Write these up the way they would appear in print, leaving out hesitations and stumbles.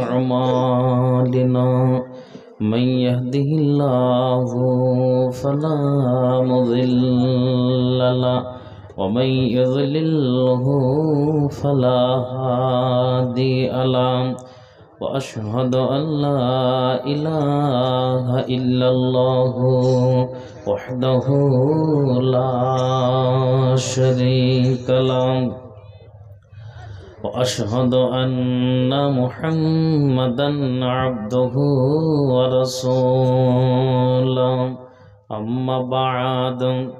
أعمالنا من يهده الله فلا مضل له ومن يضلله فلا هادي له وأشهد أن لا إله إلا الله وحده لا شريك له وأشهد أن محمدا عبده ورسوله أما بعد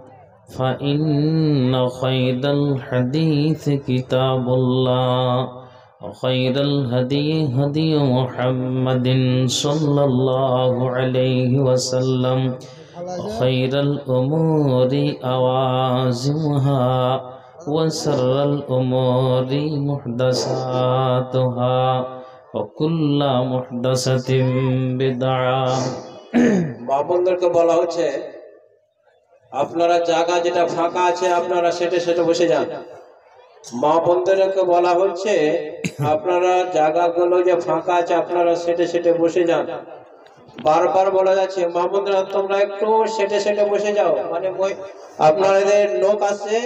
فإن خير الحديث كتاب الله وخير الهدي هدي محمد صلى الله عليه وسلم وخير الأمور أوازمها وسر الأمور محدثاتها وكل محدثة بدعة বাপনদেরকে বলা হচ্ছে আপনারা জায়গা যেটা ফাঁকা আছে আপনারা সেটে সেটে বসে যান। মা বোনদেরকে বলা হচ্ছে আপনারা জায়গাগুলো যে ফাঁকা আছে আপনারা সেটে সেটে বসে যান। বারবার বলা যাচ্ছে মা বোনরা তোমরা একটু সেটে সেটে বসে যাও, মানে আপনাদের লোক আছে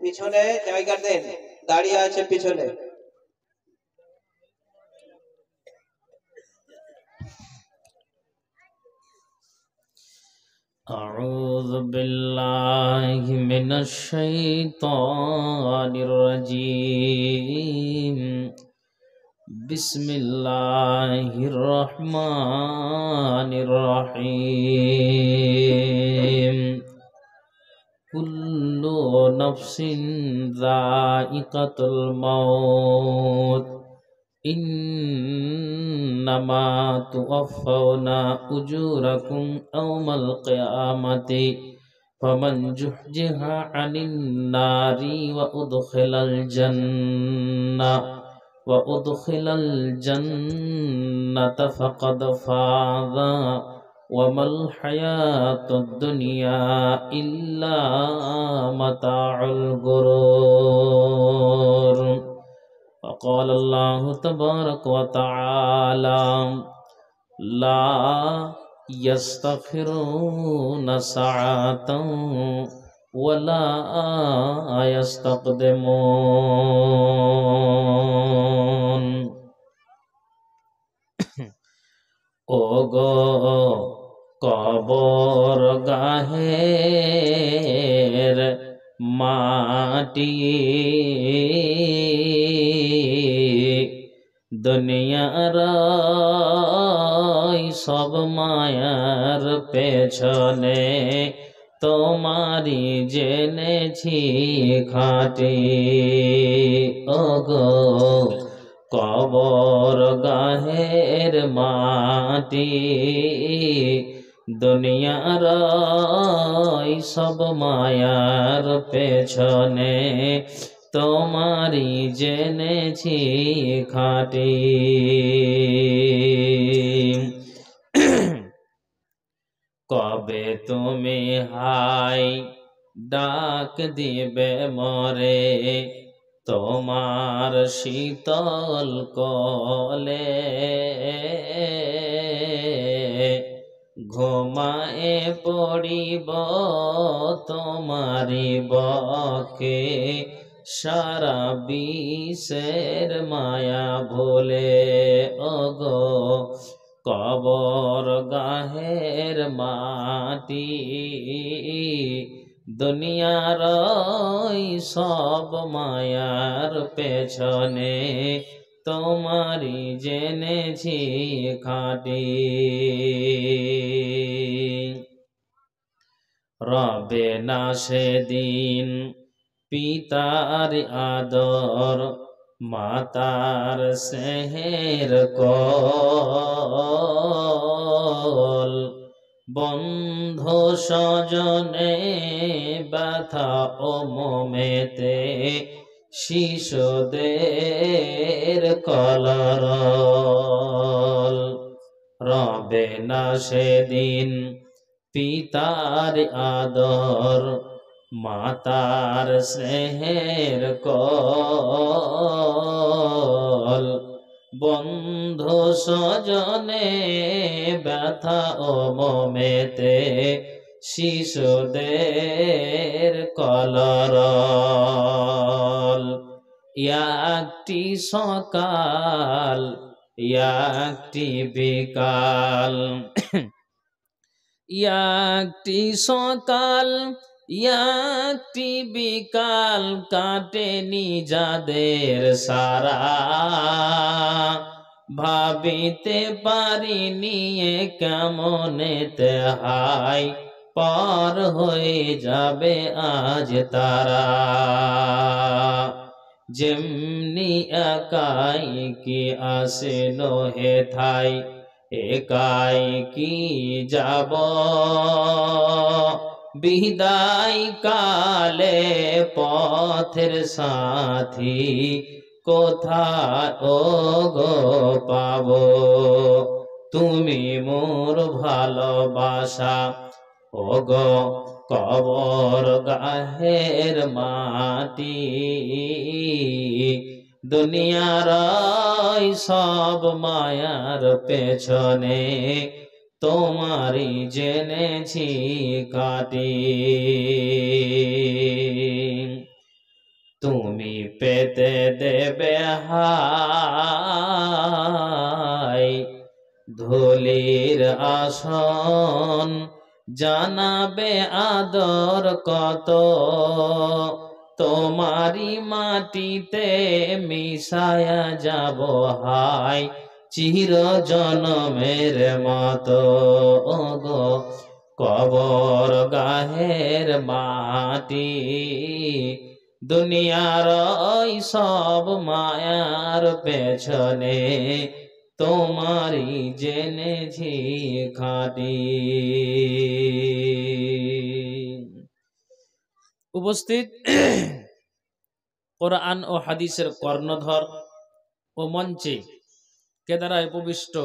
পিছনে জায়গা দেন, দাঁড়িয়ে আছে পিছনে। أعوذ بالله من الشيطان الرجيم بسم الله الرحمن الرحيم كل نفس ذائقة الموت إنما توفون أجوركم يوم القيامة فمن زحزح عن النار وأدخل الجنة فقد فاز وما الحياة الدنيا إلا متاع الغرور وقال الله تبارك وتعالى لا يستغفرون ساعة ولا يستقدمون ওগো কবর গাহের মাটি দুনিয়ার সব মায়ার পেছনে তোমারি জেনেছি খাটি। ওগো কবর গাহের মাটি দুনিয়ার সব মায়ার পেছনে তোমারি জেনেছি খাটি। কবে তুমি হাই ডাক দিবে মরে তোমার শীতল কোলে ঘুমায়ে পড়িব তোমারি বকে সারা বিশ্বের মায়া ভুলে। ওগো কবর গাহের মাটি দুনিয়ার সব মায়ার পেছনে তোমারি জেনেছি খাটি। রবে না সেদিন পিতার আদর মাতার স্নেহের কোল বন্ধু স্বজনে ব্যথা ও মমেতে শিশুদের কলরল। রবে না সেদিন পিতার আদর মাতার স্নেহের কল বন্ধু স্বজনে ব্যথা ও মমেতে শিশুদের কলরল। একটি সকাল একটি বিকাল, একটি সকাল একটি বিকাল কাটেনি যাদের সারা, ভাবিতে পারিনি কেমনেতে হাই পার হয়ে যাবে আজ তারা। যেমনি একাই কি আসেন হে থাই, একাই কি যাব বিদায় কালে পথের সাথী কোথায় ও গো পাব। তুমি মোর ভালোবাসা ও গো কবর গাহের মাটি, দুনিয়ার সব মায়ার পেছনে তোমারই জেনেছি কাটি। তুমি পেতে দেবে হাই ধুলির আসন, জানাবে আদর কত তোমারি মাটিতে মিশায়া যাব হাই চির জনমের মতো গো কবর গাহের মাটি। দুনিয়ার ওই সব মায়ার পেছনে তোমারই জেনেছি খাঁটি। উপস্থিত কোরআন ও হাদিসের কর্ণধর ও মঞ্চে কেদারায় উপবিষ্ট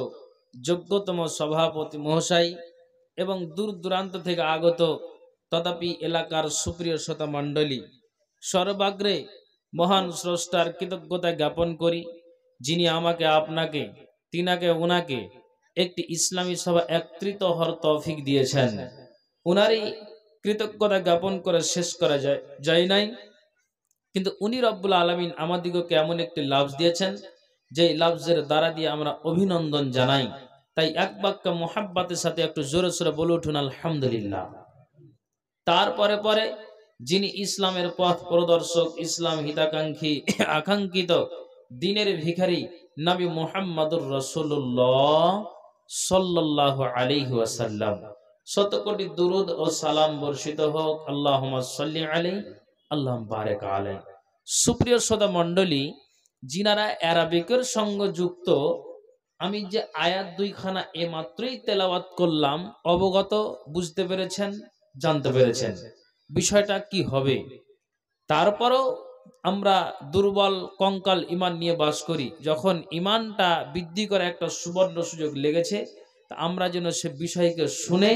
যোগ্যতম সভাপতি মহাশয় এবং দূর দূরান্ত থেকে আগত তথাপি এলাকার সুপ্রিয় শ্রোতা মণ্ডলী, সর্বাগ্রে মহান স্রষ্টার কৃতজ্ঞতা জ্ঞাপন করি, যিনি আমাকে আপনাকে তিনাকে উনাকে একটি ইসলামী সভা একত্রিত হওয়ার তৌফিক দিয়েছেন। উনারই কৃতজ্ঞতা জ্ঞাপন করে শেষ করা যায় নাই, কিন্তু উনি রব্বুল আলামিন আমাদিগকে এমন একটি লাফজ দিয়েছেন যে লাফজের দ্বারা দিয়ে আমরা অভিনন্দন জানাই। তাই এক বাক্য মোহাব্বতের সাথে একটু জোরে সোরে বলে উঠুন আলহামদুলিল্লাহ। তারপরে পরে যিনি ইসলামের পথ প্রদর্শক, ইসলাম হিতাকাঙ্ক্ষী আকাঙ্ক্ষিত দিনের ভিখারি নবী মুহাম্মদুর রাসূলুল্লাহ সাল্লাল্লাহু আলাইহি ওয়াসাল্লাম, শত কোটি দুরুদ ও সালাম বর্ষিত হোক। আল্লাহুম্মা সাল্লি আলাইহি আল্লাহুম্মা বারিক আলাইহি। সুপ্রিয় শ্রোতা মণ্ডলী, যিনারা অ্যারাবিকের সঙ্গে যুক্ত, আমি যে আয়াত দুইখানা মাত্রই তেলাওয়াত করলাম, অবগত বুঝতে পেরেছেন, জানতে পেরেছেন বিষয়টা কি হবে। তারপরও আমরা দুর্বল কঙ্কাল ইমান নিয়ে বাস করি। যখন ইমানটা বৃদ্ধি করে একটা সুবর্ণ সুযোগ লেগেছে, তা আমরা যেন সে বিষয়কে শুনে,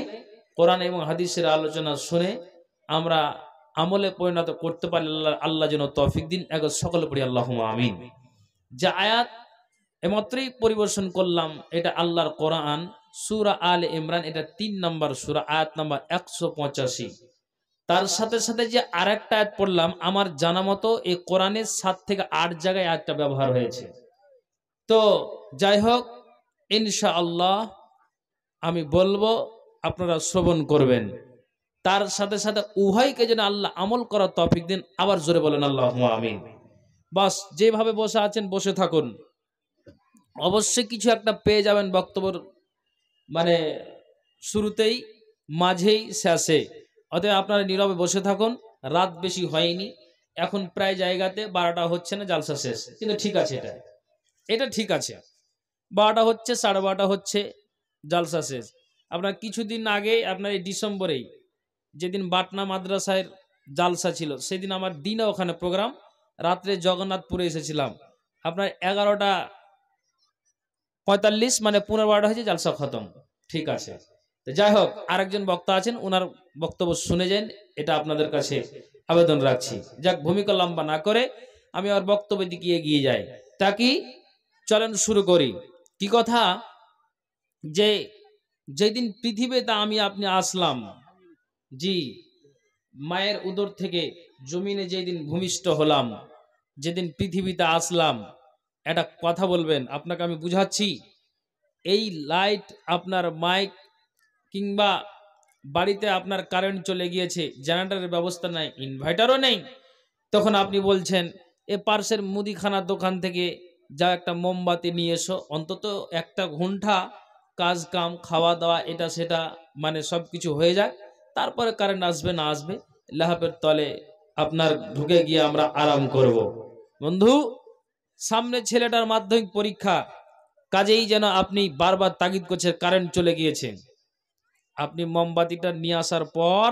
কোরআন এবং হাদিসের আলোচনা শুনে আমরা আমলে পরিণত করতে পারি। আল্লাহ যেন তৌফিক দিন। একবার সকলে পড়ি আল্লাহুম্মা আমিন। যে আয়াত এমাত্রই পরিবেশন করলাম, এটা আল্লাহর কোরআন, সূরা আলে ইমরান, এটা 3 নম্বর সূরা, আয়াত নাম্বার 185। তার সাথে সাথে যে আরেকটা আয়াত পড়লাম, আমার জানা মতো এই কোরআনের 7 থেকে 8 জায়গায় আয়াতটা ব্যবহার হয়েছে। তো যাই হোক, ইনশাআল্লাহ আমি বলবো, আপনারা শ্রবণ করবেন। তার সাথে সাথে উভয়কে যেন আল্লাহ আমল করার তৌফিক দিন। আবার জোরে বলেন আল্লাহুম্মা আমিন। বাস যেভাবে বসে আছেন বসে থাকুন, অবশ্যই কিছু একটা পেয়ে যাবেন বক্তব্যের মানে শুরুতেই, মাঝেই, শেষে। অতএব আপনারা নীরবে বসে থাকুন। রাত বেশি হয়নি, এখন প্রায় জায়গাতে 12টা হচ্ছে না, জালসা শেষ। কিন্তু ঠিক আছে, এটা ঠিক আছে, 12টা হচ্ছে, 12:30 হচ্ছে, জালসা শেষ। আপনার কিছুদিন আগে, আপনার এই ডিসেম্বরেই যেদিন বাটনা মাদ্রাসায় জালসা ছিল, সেদিন আমার দিনে ওখানে প্রোগ্রাম, রাত্রে জগন্নাথপুরে এসেছিলাম। আপনার 11:45 মানে 12:15 হয়েছে, জালসা খতম। ঠিক আছে, যাই হোক, আরেকজন বক্তা আছেন, ওনার বক্তব্য শুনে যান, এটা আপনাদের কাছে আবেদন রাখছি। যাক, ভূমিকা লম্বা না করে আমি আমার বক্তব্যের দিকে এগিয়ে যাই, তাকি চলেন শুরু করি। কি কথা, যে যেদিন পৃথিবীতে আমি আপনি আসলাম, জি, মায়ের উদর থেকে জমিনে যেদিন ভূমিষ্ঠ হলাম, যেদিন পৃথিবীতে আসলাম, একটা কথা বলবেন, আপনাকে আমি বুঝাচ্ছি। এই লাইট, আপনার মাইক, কিংবা বাড়িতে আপনার কারেন্ট চলে গিয়েছে, জেনারেটরের ব্যবস্থা নাই, ইনভার্টারও নেই, তখন আপনি বলছেন এ পার্শ্বের মুদিখানার দোকান থেকে যা একটা মোমবাতি নিয়ে এসো, অন্তত একটা ঘন্টা কাজ কাম খাওয়া দাওয়া এটা সেটা মানে সব কিছু হয়ে যায়, তারপরে কারেন্ট আসবে না আসবে, লাহাপের তলে আপনার ঢুকে গিয়ে আমরা আরাম করব। বন্ধু, সামনে ছেলেটার মাধ্যমিক পরীক্ষা, কাজেই যেন আপনি বারবার তাগিদ করছেন, কারেন্ট চলে গিয়েছে। আপনি মোমবাতিটা নিয়ে আসার পর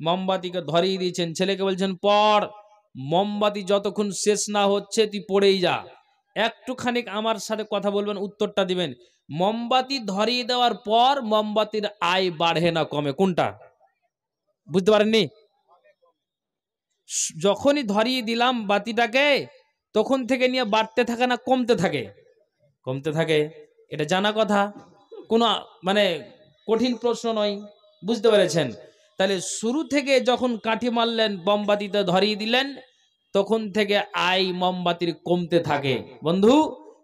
মোমবাতিকে ধরিয়ে দিয়েছেন, ছেলেকে বলছেন পড়, মোমবাতি যতক্ষণ শেষ না হচ্ছে তুই পড়েই যা। একটুখানি আমার সাথে কথা বলবেন, উত্তরটা দিবেন। মোমবাতি ধরিয়ে দেওয়ার পর মোমবাতির আয় বাড়ে না কমে? কোনটা? বুঝতে পারেননি? যখনই ধরিয়ে দিলাম বাতিটাকে, তখন থেকে নিয়ে বাড়তে থাকে না কমতে থাকে? কমতে থাকে। এটা জানা কথা, কোনো মানে কঠিন প্রশ্ন নয়, বুঝতে পেরেছেন? তাহলে শুরু থেকে যখন কাঠি মারলেন, মোমবাতিতে ধরিয়ে দিলেন, তখন থেকে আই মোমবাতির কমতে থাকে। বন্ধু,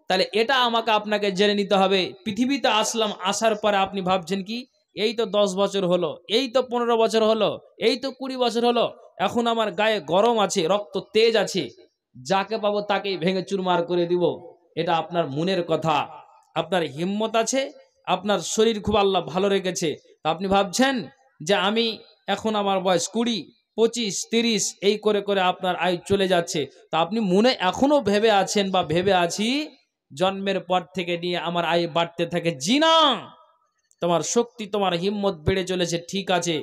তাহলে এটা আমাকে আপনাকে জেনে নিতে হবে। পৃথিবীতে আসলাম, আসার পরে আপনি ভাবছেন কি এই তো 10 বছর হলো, এই তো 15 বছর হলো, এই তো 20 বছর হলো, এখন আমার গায়ে গরম আছে, রক্ত তেজ আছে, যাকে পাবো তাকেই ভেঙে চুরমার করে দিব। এটা আপনার মনের কথা, আপনার হিম্মত আছে, আপনার শরীর খুব আল্লাহ ভালো রেখেছে, তা আপনি ভাবছেন যে আমি এখন আমার বয়স 20, 25, 30 এই করে করে আপনার আয়ু চলে যাচ্ছে, তা আপনি মনে এখনো ভেবে আছেন বা ভেবে আছি জন্মের পর থেকে নিয়ে আমার আয়ু বাড়তে থাকে। জি না, তোমার শক্তি, তোমার হিম্মত বেড়ে চলেছে, ঠিক আছে।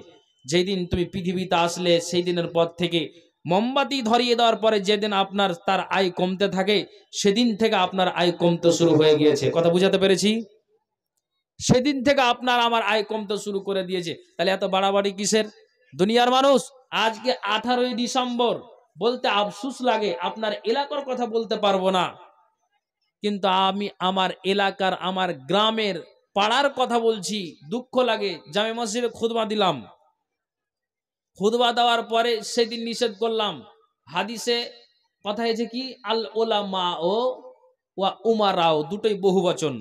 যেদিন তুমি পৃথিবীতে আসলে সেই দিনের পর থেকে মোমবাতি ধরিয়ে দেওয়ার পরে যেদিন আপনার তার আয় কমতে থাকে, সেদিন থেকে আপনার আয় কমতে শুরু হয়ে গিয়েছে। কথা বুঝাতে পেরেছি? সেদিন থেকে আপনার আমার আয় কমতে শুরু করে দিয়েছে। তাহলে এত বাড়াবাড়ি কিসের? দুনিয়ার মানুষ, আজকে 18ই ডিসেম্বর, বলতে আফসোস লাগে, আপনার এলাকার কথা বলতে পারবো না, কিন্তু আমি আমার এলাকার, আমার গ্রামের, পাড়ার কথা বলছি। দুঃখ লাগে, জামে মসজিদে খুতবা দিলাম, খুতবা দেওয়ার পরে সেদিন নিষেধ করলাম, হাদিসে কথা হয়েছে কি আল ওলামা ও ওয়া উমারাও, দুটোই বহুবচন।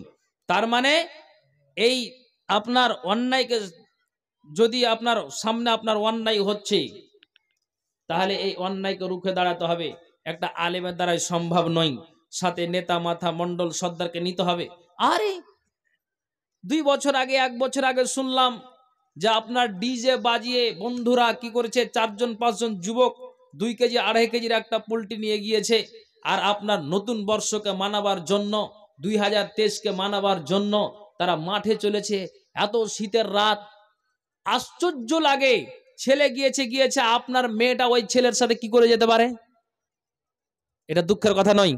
তার মানে এই আপনার অন্যায়কে, যদি আপনার সামনে আপনার অন্যায় হচ্ছে, তাহলে এই অন্যায়কে রুখে দাঁড়াতে হবে। একটা আলেমের দ্বারাই সম্ভব নয়, সাথে নেতা মাথা মন্ডল সর্দারকে নিতে হবে। আরে 2 বছর আগে, 1 বছর আগে শুনলাম যে আপনার ডিজে বাজিয়ে বন্ধুরা কি করেছে, 4জন 5জন যুবক 2 কেজি 2.5 কেজির একটা পোল্ট্রি নিয়ে গিয়েছে, আর আপনার নতুন বর্ষকে মানাবার জন্য, 2023কে মানাবার জন্য তারা মাঠে চলেছে। এত শীতের রাত, আশ্চর্য লাগে, ছেলে গিয়েছে, আপনার মেয়েটা ওই ছেলের সাথে কি করে যেতে পারে? এটা দুঃখের কথা নয়?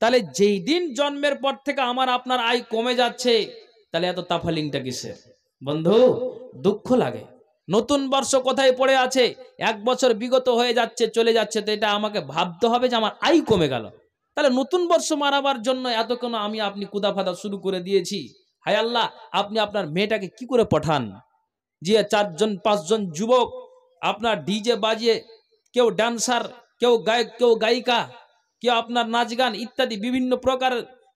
তাহলে যেই দিন জন্মের পর থেকে আমার আপনার আয় কমে যাচ্ছে, তাহলে এত তাফালিংটা কিসের? বন্ধু, দুঃখ লাগে। নতুন বর্ষ কোথায় পড়ে আছে, 1 বছর বিগত হয়ে যাচ্ছে, চলে যাচ্ছে, তো এটা আমাকে ভাবতে হবে যে আমার আয় কমে গেল। তাহলে নতুন বর্ষ মারাবার জন্য এত কেন আমি আপনি কুদাফাদা শুরু করে দিয়েছি? হায় আল্লাহ, আপনি আপনার মেয়েটাকে কি করে পাঠান? যে 4জন 5জন যুবক আপনার ডিজে বাজিয়ে, কেউ ডান্সার, কেউ গায়ক, কেউ গায়িকা, কেউ আপনার নাচ গান ইত্যাদি বিভিন্ন প্রকার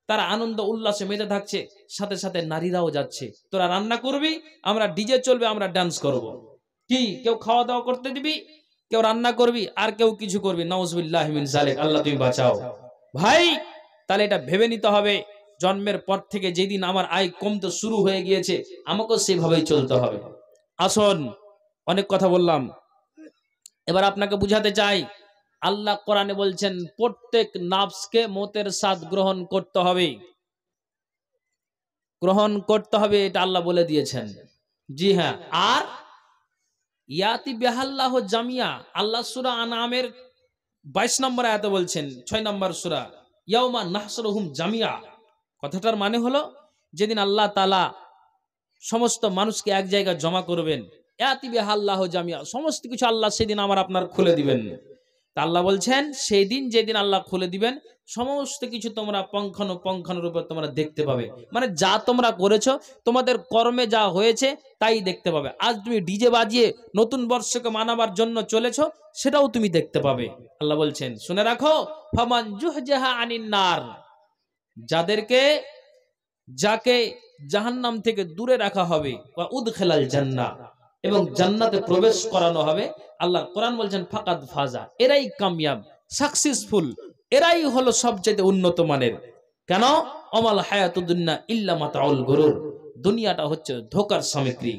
তারা আনন্দ উল্লাসে মেতে থাকছে, সাথে সাথে নারীরাও যাচ্ছে। তোরা রান্না করবি, আমরা ডিজে চলবে, আমরা ডান্স করব। কি কেউ খাওয়া দাওয়া করতে দিবি, কেউ রান্না করবি, আর কেউ কিছু করবি। নাউজুবিল্লাহ মিন যালিক, আল্লাহ তুমি বাঁচাও। ভাই, তাহলে এটা ভেবে নিতে হবে, জন্মের পর থেকে যেদিন আমার আয় কমতে শুরু হয়ে গিয়েছে, আমাকেও সেভাবেই চলতে হবে। আসুন, অনেক কথা বললাম, এবার আপনাকে বুঝাতে চাই। আল্লাহ কোরআনে বলছেন প্রত্যেক নাফসকে মতের স্বাদ গ্রহণ করতে হবে, গ্রহণ করতে হবে, এটা আল্লাহ বলে দিয়েছেন। জি হ্যাঁ, আর ইয়াতি বিহাল্লাহ জামিয়া, আল্লাহ সূরা আনআমের 22 নম্বর আয়াতে বলছেন, 6 নম্বর সূরা, ইয়াউমা নাহসুরুহুম জামিয়া। কথাটার মানে হলো যেদিন আল্লাহ তাআলা সমস্ত মানুষকে এক জায়গায় জমা করবেন, ইয়াতি বিহাল্লাহ জামিয়া, সমস্ত কিছু আল্লাহ সেদিন আমার আপনার খুলে দিবেন। তা আল্লাহ বলছেন সেই দিন যেদিন আল্লাহ খুলে দিবেন সমস্ত কিছু তোমরা পঙ্খানুরূপে তোমরা দেখতে পাবে, মানে যা তোমরা করেছো তোমাদের কর্মে যা হয়েছে তাই দেখতে পাবে। আজ তুমি ডিজে বাজিয়ে নতুন বর্ষকে মানাবার জন্য চলেছো, সেটাও তুমি দেখতে পাবে। আল্লাহ বলছেন শুনে রাখো, ফামান জুহজাহা আনিন নার, যাকে জাহান্নাম থেকে দূরে রাখা হবে, ওয়া উদখিলাল জান্নাহ, এবং জান্নাতে প্রবেশ করানো হবে। আল্লাহ কোরআন বলছেন ফাকাদ ফাজা, এরাই কামিয়াব, সাকসেসফুল, এরাই হলো সবচেয়ে উন্নত মানের। কেন? অমাল হায়াতুদ দুনিয়া ইল্লা মাতাউল গুরুর, দুনিয়াটা হচ্ছে ধোঁকার সামগ্রী।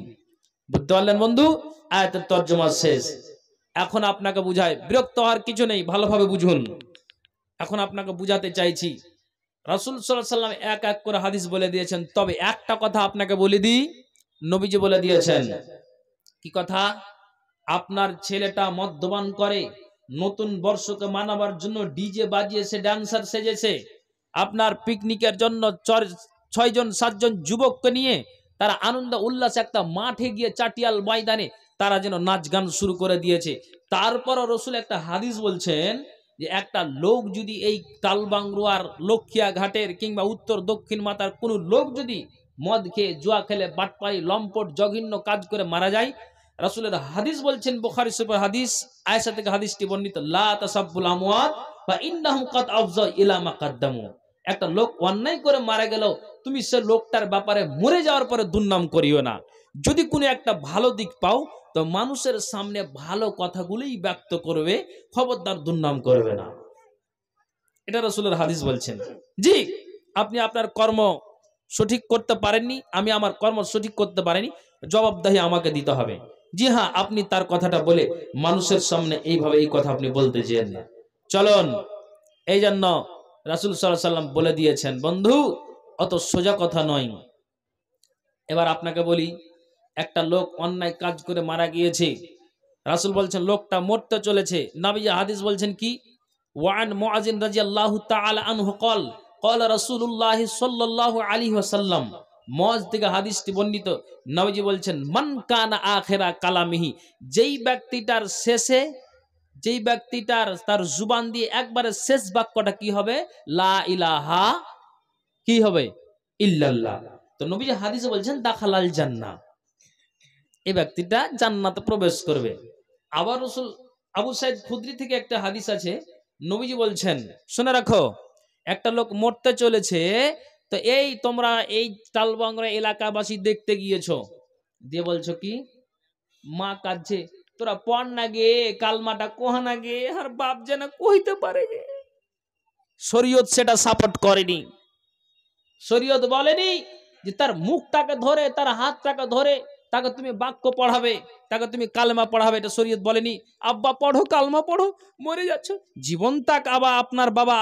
বুঝতে পারলেন বন্ধু? আয়াতের তরজমা শেষ। এখন আপনাকে বুঝায়, বিরক্ত হওয়ার কিছু নেই, ভালোভাবে বুঝুন। এখন আপনাকে বুঝাতে চাইছি, রাসূল সাল্লাল্লাহু আলাইহি সাল্লাম এক এক করে হাদিস বলে দিয়েছেন, তবে একটা কথা আপনাকে বলে দিই, নবীজি বলে দিয়েছেন। কি কথা? আপনার ছেলেটা মদ্যপান করে, নতুন বর্ষকে মানাবার জন্য ডিজে বাজিয়ে সে ড্যান্সার সেজেছে, আপনার পিকনিকের জন্য 6-7 যুবককে নিয়ে তারা আনন্দ উল্লাসে একটা মাঠে গিয়ে চাটিয়াল ময়দানে তারা যেন নাচ গান শুরু করে দিয়েছে। তারপরও রাসূল একটা হাদিস বলছেন যে একটা লোক যদি এই তালবাংরুয়ার লক্ষিয়া ঘাটের কিংবা উত্তর দক্ষিণ মাতার কোনো লোক যদি মদ খেয়ে জুয়া খেলে বাটপাড়ি লম্পট জঘন্য কাজ করে মারা যায়, রাসূলের হাদিস বলছেন, বুখারী শরীফের হাদিস, আয়েশা থেকে হাদিসটি বর্ণিত, লা তাসাব্বুল আমওয়াত ফা ইন্নাহুম কাদ আফযা ইলা মা কাদ্দামু। একটা লোক অন্যায় করে মারা গেল, তুমি সে লোকটার ব্যাপারে মরে যাওয়ার পরে দুর্নাম করিও না। যদি কোনো একটা ভালো দিক পাও তো মানুষের সামনে ভালো কথাগুলোই ব্যক্ত করবে, খবরদার দুর্নাম করবে না। এটা রাসূলের হাদিস বলছেন। জি, আপনি আপনার কর্ম সঠিক করতে পারেননি, আমি আমার কর্ম সঠিক করতে পারিনি, জবাবদাহি আমাকে দিতে হবে। জি হ্যাঁ, আপনি তার কথাটা বলে মানুষের সামনে এইভাবে এই কথা আপনি বলতে চেয়েন না। চলুন, এই জন্য রাসূল সাল্লাল্লাহু আলাইহি সাল্লাম বলে দিয়েছেন বন্ধু, অত সোজা কথা নয়। এবার আপনাকে বলি, একটা লোক অন্যায় কাজ করে মারা গিয়েছে, রাসূল বলছেন লোকটা মরতে চলেছে। নবী হাদিস বলছেন কি, ওয়ান মুআজিন রাদিয়াল্লাহু তাআলা আনহু ক্বাল ক্বালা রাসূলুল্লাহ সাল্লাল্লাহু আলাইহি ওয়াসাল্লাম, মুআজ থেকে হাদিসটি বর্ণিত। নবীজি বলছেন, মান কানা আখিরা কালামিহি, যেই ব্যক্তিটার তার জুবান দিয়ে একবারে শেষ বাক্যটা কি হবে, লা ইলাহা কি হবে, ইল্লাল্লাহ। তো নবীজি হাদিসে বলছেন দাখালাল জান্নাহ, এই ব্যক্তিটা জান্নাতে প্রবেশ করবে। আবার রাসূল আবু সাঈদ খুদরি থেকে একটা হাদিস আছে, নবীজি বলছেন শুনে রাখো, একটা লোক মরতে চলেছে, তো এই তোমরা এই তালবাংরা এলাকাবাসী দেখতে গিয়েছো, দিয়ে বলছো কি, মা কাঁদছে, তোরা পড় না গে কালমাটা কোহা না গে, আর বাপ যেন কইতে পারে গে। শরীয়ত সেটা সাপোর্ট করেনি। শরীয়ত বলেনি যে তার মুখটাকে ধরে, তার হাতটাকে ধরে তাকে তুমি বাক্য পড়াবে, তাকে তুমি কালমা পড়াবে, এটা শরীয়ত বলেনি। আব্বা পড়ো, কালমা পড়ো, মরে যাচ্ছ, জীবন তাক। আবার আপনার বাবা,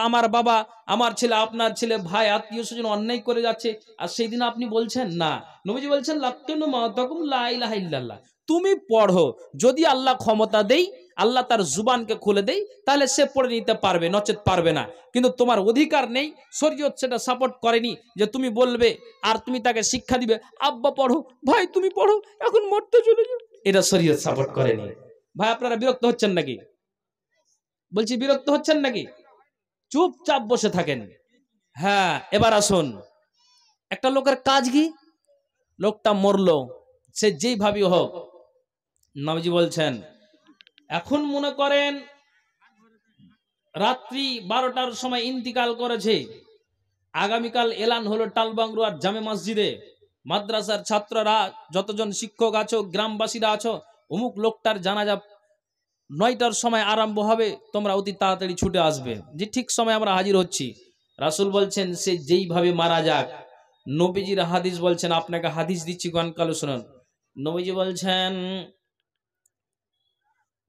আমার ছেলে, আপনার ছেলে, ভাই, আত্মীয় স্বজন অন্যায় করে যাচ্ছে, আর সেই দিন আপনি বলছেন না। নবীজি বলছেন লাক্কানু মাতাকুম লা ইলাহা ইল্লাল্লাহ, তুমি পড়ো, যদি আল্লাহ ক্ষমতা দেই, আল্লাহ তার জুবানকে খুলে দেই, তাহলে সে পড়ে নিতে পারবে, নচেত পারবে না। কিন্তু তোমার অধিকার নেই, শরীয়ত সেটা সাপোর্ট করেনি যে তুমি বলবে আর তুমি তাকে শিক্ষা দিবে, আব্বা পড়ো, ভাই তুমি পড়ো, এখন মরতে চলে যাও, এটা শরীয়ত সাপোর্ট করেনি। ভাই আপনারা বিরক্ত হচ্ছেন নাকি? বলছি বিরক্ত হচ্ছেন নাকি? চুপচাপ বসে থাকেন। হ্যাঁ, এবার আসুন, একটা লোকের কাজ কি, লোকটা মরলো, সে যেইভাবে হোক, নবীজি বলছেন এখন মনে করেন রাত্রি 12টার সময় ইন্তিকাল করেছে, আগামীকাল এলান হলো টালবাংরুয়ার জামে মসজিদে, মাদ্রাসার ছাত্ররা, যতজন শিক্ষক আছো, গ্রামবাসীরা আছো, অমুক লোকটার জানাজা 9টার সময় আরম্ভ হবে, তোমরা অতি তাড়াতাড়ি ছুটে আসবে। যে ঠিক সময় আমরা হাজির হচ্ছি। রাসূল বলছেন সে যেইভাবে মারা যাক, নবীজির হাদিস বলছেন, আপনাকে হাদিস দিচ্ছি, কান শুনুন। নবীজি বলছেন,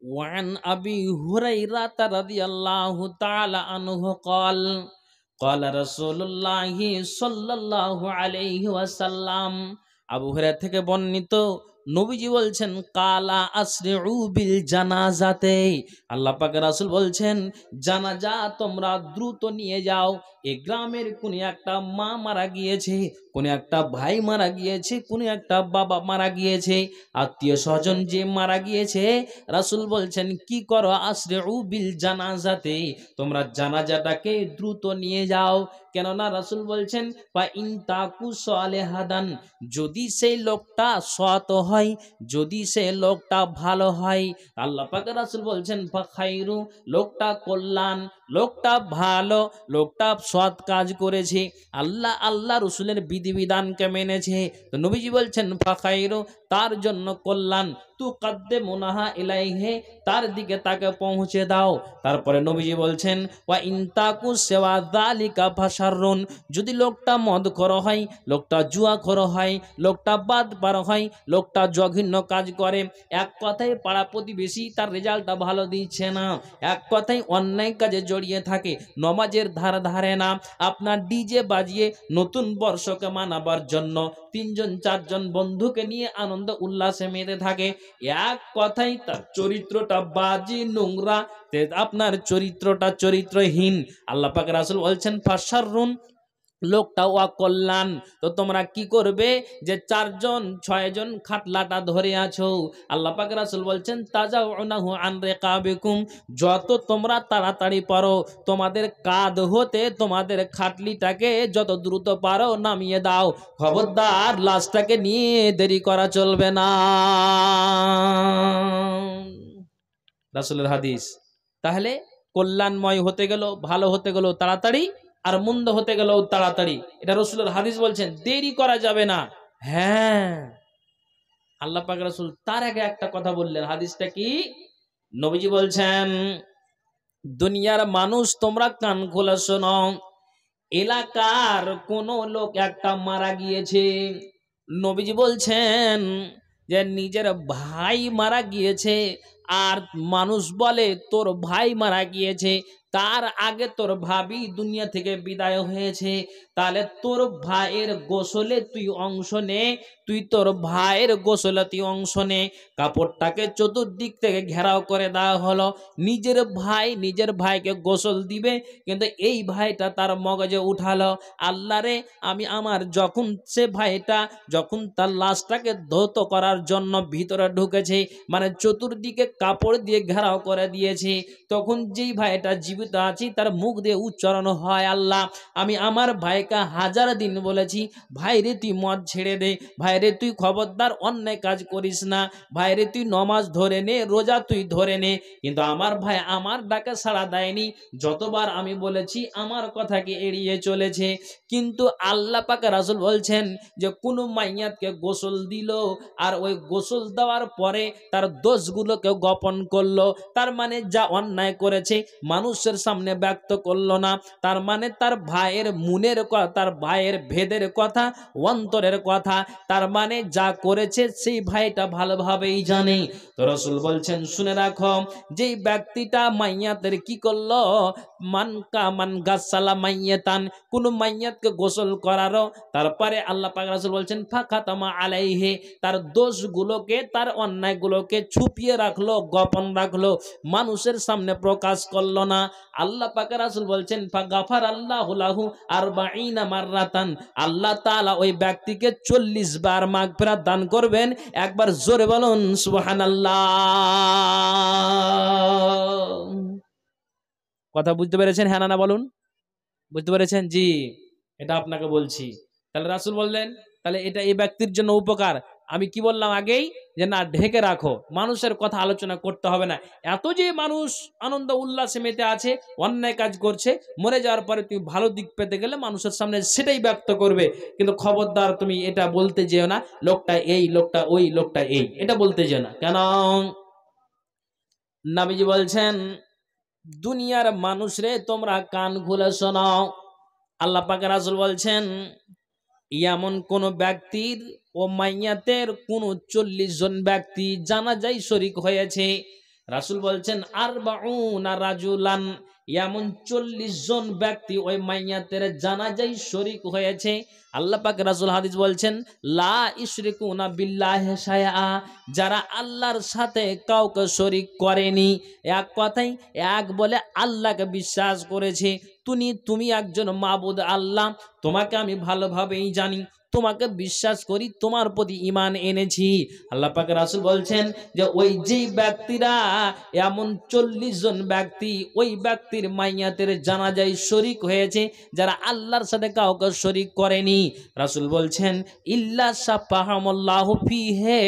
ওয়ান আবি হুরায়রা রাদিয়াল্লাহু তাআলা আনহু ক্বাল ক্বালা রাসূলুল্লাহ সাল্লাল্লাহু আলাইহি ওয়াসাল্লাম, আবু হুরায়রা থেকে বর্ণিত, নবীজি বলছেন কালা আসরিউ বিল জানাজাতে, আল্লাহ পাক রাসূল বলছেন জানাজা তোমরা দ্রুত নিয়ে যাও। এই গ্রামের কোন একটা মা মারা গিয়েছে, কোন একটা ভাই মারা গিয়েছে, কোন একটা বাবা মারা গিয়েছে, আত্মীয় স্বজন যে মারা গিয়েছে, রাসূল বলছেন কি করো, আসরিউ বিল জানাজাতে, তোমরা জানাজাটাকে দ্রুত নিয়ে যাও। কেননা রাসূল বলছেন বা ইনতাকু সালেহাদান, যদি সেই লোকটা সৎ হয়, যদি সে লোকটা ভালো হয়, আল্লাহ পাক রাসূল বলছেন ফা খাইরু, লোকটা কল্যাণ, লোকটা ভালো, লোকটা সৎ কাজ করেছে, আল্লাহ রসুলের বিধিবিধানকে মেনেছে, তো নবীজি বলছেন ফা খাইরু, তার জন্য কল্যাণ, তু কাদ্দেমুনাহা ইলাইহি, তার দিকে তাকে পৌঁছে দাও। তারপরে নবীজি বলছেন ওয়া ইনতাকু সেওয়া যালিকা ফাশাররুন, যদি লোকটা মদখোর হয়, লোকটা জুয়াখোর হয়, লোকটা বাটপার হয়, লোকটা জঘন্য কাজ করে, এক কথায় পাড়া প্রতিবেশী তার রেজাল্টটা ভালো দিচ্ছে না, এক কথায় অন্যায় কাজে জড়িয়ে থাকে, নমাজের ধার ধারে না, আপনার ডিজে বাজিয়ে নতুন বর্ষকে মানাবার জন্য তিনজন চারজন বন্ধুকে নিয়ে আনন্দ উল্লাসে মেতে থাকে, এক কথাই তার চরিত্রটা বাজে নোংরা, আপনার চরিত্রটা চরিত্রহীন। আল্লাহ পাক রাসূল বলছেন ফাশাররুন, লোকটা অকল্যাণ। তো তোমরা কি করবে, যে 4 জন 6 জন খাটলাটা ধরে আছো, আল্লাহ পাক রাসূল বলছেন তাজাউনাহু আন রিকাবিকুম, যত তোমরা তাড়াতাড়ি পারো তোমাদের কাঁধ হতে তোমাদের খাটলিটাকে যত দ্রুত পারো নামিয়ে দাও, খবরদার লাশটাকে নিয়ে দেরি করা চলবে না। রাসূলের হাদিস। তাহলে কল্যাণময় হতে গেল, ভালো হতে গেল তাড়াতাড়ি, আর মন্দ হতে গেল তাড়াতাড়ি, এটা রাসূলের হাদিস বলছেন, দেরি করা যাবে না। হ্যাঁ, আল্লাহ পাক রাসূল তার আগে একটা কথা বললেন, হাদিসটা কি? নবীজি বলছেন দুনিয়ার মানুষ তোমরা কান খুলে শোনো, এলাকার কোন লোক একটা মারা গিয়েছে, নবীজি বলছেন যে নিজের ভাই মারা গিয়েছে, আর মানুষ বলে তোর ভাই মারা গিয়েছে, তার আগে তোর ভাবি দুনিয়া থেকে বিদায় হয়েছে, তাহলে তোর ভাইয়ের গোসলে তুই অংশ নে, তুই তোর ভাইয়ের গোসলে তুই অংশ নে। কাপড়টাকে চতুর্দিক থেকে ঘেরাও করে দেওয়া হলো, নিজের ভাইকে গোসল দিবে, কিন্তু এই ভাইটা তার মগজে উঠালো আল্লাহ রে, আমি আমার যখন সে ভাইটা যখন তার লাশটাকে ধৌত করার জন্য ভিতরে ঢুকেছে, মানে চতুর্দিকে কাপড় দিয়ে ঘেরাও করে দিয়েছে, তখন যেই ভাইটা জীবিত আছে তার মুখ দিয়ে উচ্চারণ হয় আল্লাহ, আমি আমার ভাইকে 1000 দিন বলেছি ভাইরে তুই মদ ছেড়ে দে, ভাইরে তুই খবরদার অন্যায় কাজ করিস না, ভাইরে তুই নমাজ ধরে নে, রোজা তুই ধরে নে, কিন্তু আমার ভাই আমার ডাকে সাড়া দেয়নি, যতবার আমি বলেছি আমার কথাকে এড়িয়ে চলেছে। কিন্তু আল্লাহ পাক রাসূল বলছেন যে কোন মাইয়াতকে গোসল দিল, আর ওই গোসল দেওয়ার পরে তার দোষগুলোকে গোপন করলো, তার মানে যা অন্যায় করেছে মানুষের সামনে ব্যক্ত করলো না, তার মানে তার ভাইয়ের মনের কথা, তার ভাইয়ের ভেদের কথা, অন্তরের কথা, তার মানে যা করেছে সেই ভাইটা ভালোভাবেই জানে। তো রাসূল বলছেন শুনে রাখো, যেই ব্যক্তিটা মাইয়াতের কি করলো, মান গাসালা মাইয়াতান, কোন মাইয়াতকে গোসল করারো, তারপরে আল্লাহ পাক রাসূল বলছেন ফাখাতামা আলাইহি, তার দোষগুলোকে তার অন্যায়গুলোকে ছুপিয়ে রাখলো, গোপন রাখলো, মানুষের সামনে প্রকাশ করলো না, আল্লাহ পাক রাসূল বলছেন ফাগাফার আল্লাহু লাহু 40 মাররাতান, আল্লাহ তাআলা ওই ব্যক্তিকে 40 বার মাগফিরাত দান করবেন। একবার জোরে বলুন সুবহানাল্লাহ। কথা বুঝতে পেরেছেন? হ্যাঁ না বলুন, বুঝতে পেরেছেন? জি, এটা আপনাকে বলছি। তাহলে রাসূল বললেন তাহলে এটা এই ব্যক্তির জন্য উপকার। আমি কি বললাম আগেই, যে না ঢেকে রাখো, মানুষের কথা আলোচনা করতে হবে না। এত যে মানুষ আনন্দ উল্লাসে মেতে আছে, অন্যায় কাজ করছে, মরে যাওয়ার পরে তুমি ভালো দিক পেতে গেলে মানুষের সামনে সেটাই ব্যক্ত করবে, কিন্তু খবরদার তুমি এটা বলতে যেও না লোকটা এই, লোকটা ওই, লোকটা এই, এটা বলতে যেও না। কেন? নবীজি বলছেন দুনিয়ার মানুষরে তোমরা কান খুলে শোনাও। আল্লাহ পাক রাসূল বলছেন এমন কোন ব্যক্তির ও মাইয়াতের কোন 40 জন ব্যক্তি জানাজায় শরীক হয়েছে, রাসূল বলছেন 40 রাজুলান, এমন 40 জন ব্যক্তি ওই মাইয়াতের জানাজায় শরীক হয়েছে। আল্লাহ পাক রাসূল হাদিস বলছেন, লা ইশরিকুনা বিল্লাহি শাইআ, যারা আল্লাহর সাথে কাউকে শরীক করেনি, এক কথাই এক বলে আল্লাহকে বিশ্বাস করেছে। তুমি একজন মাবুদ আল্লাহ, তোমাকে আমি ভালোভাবেই জানি, তোমাকে বিশ্বাস করি, তোমার প্রতি ঈমান এনেছি। আল্লাহ পাক রাসূল বলছেন যে ওই যেই ব্যক্তিরা এমন 40 জন ব্যক্তি ওই ব্যক্তির মাইয়াতের জানাজায় শরীক হয়েছে, যারা আল্লাহর সাথে কাউকে শরীক করেনি, রাসূল বলছেন ইল্লা শাফাহামুল্লাহু ফিহে,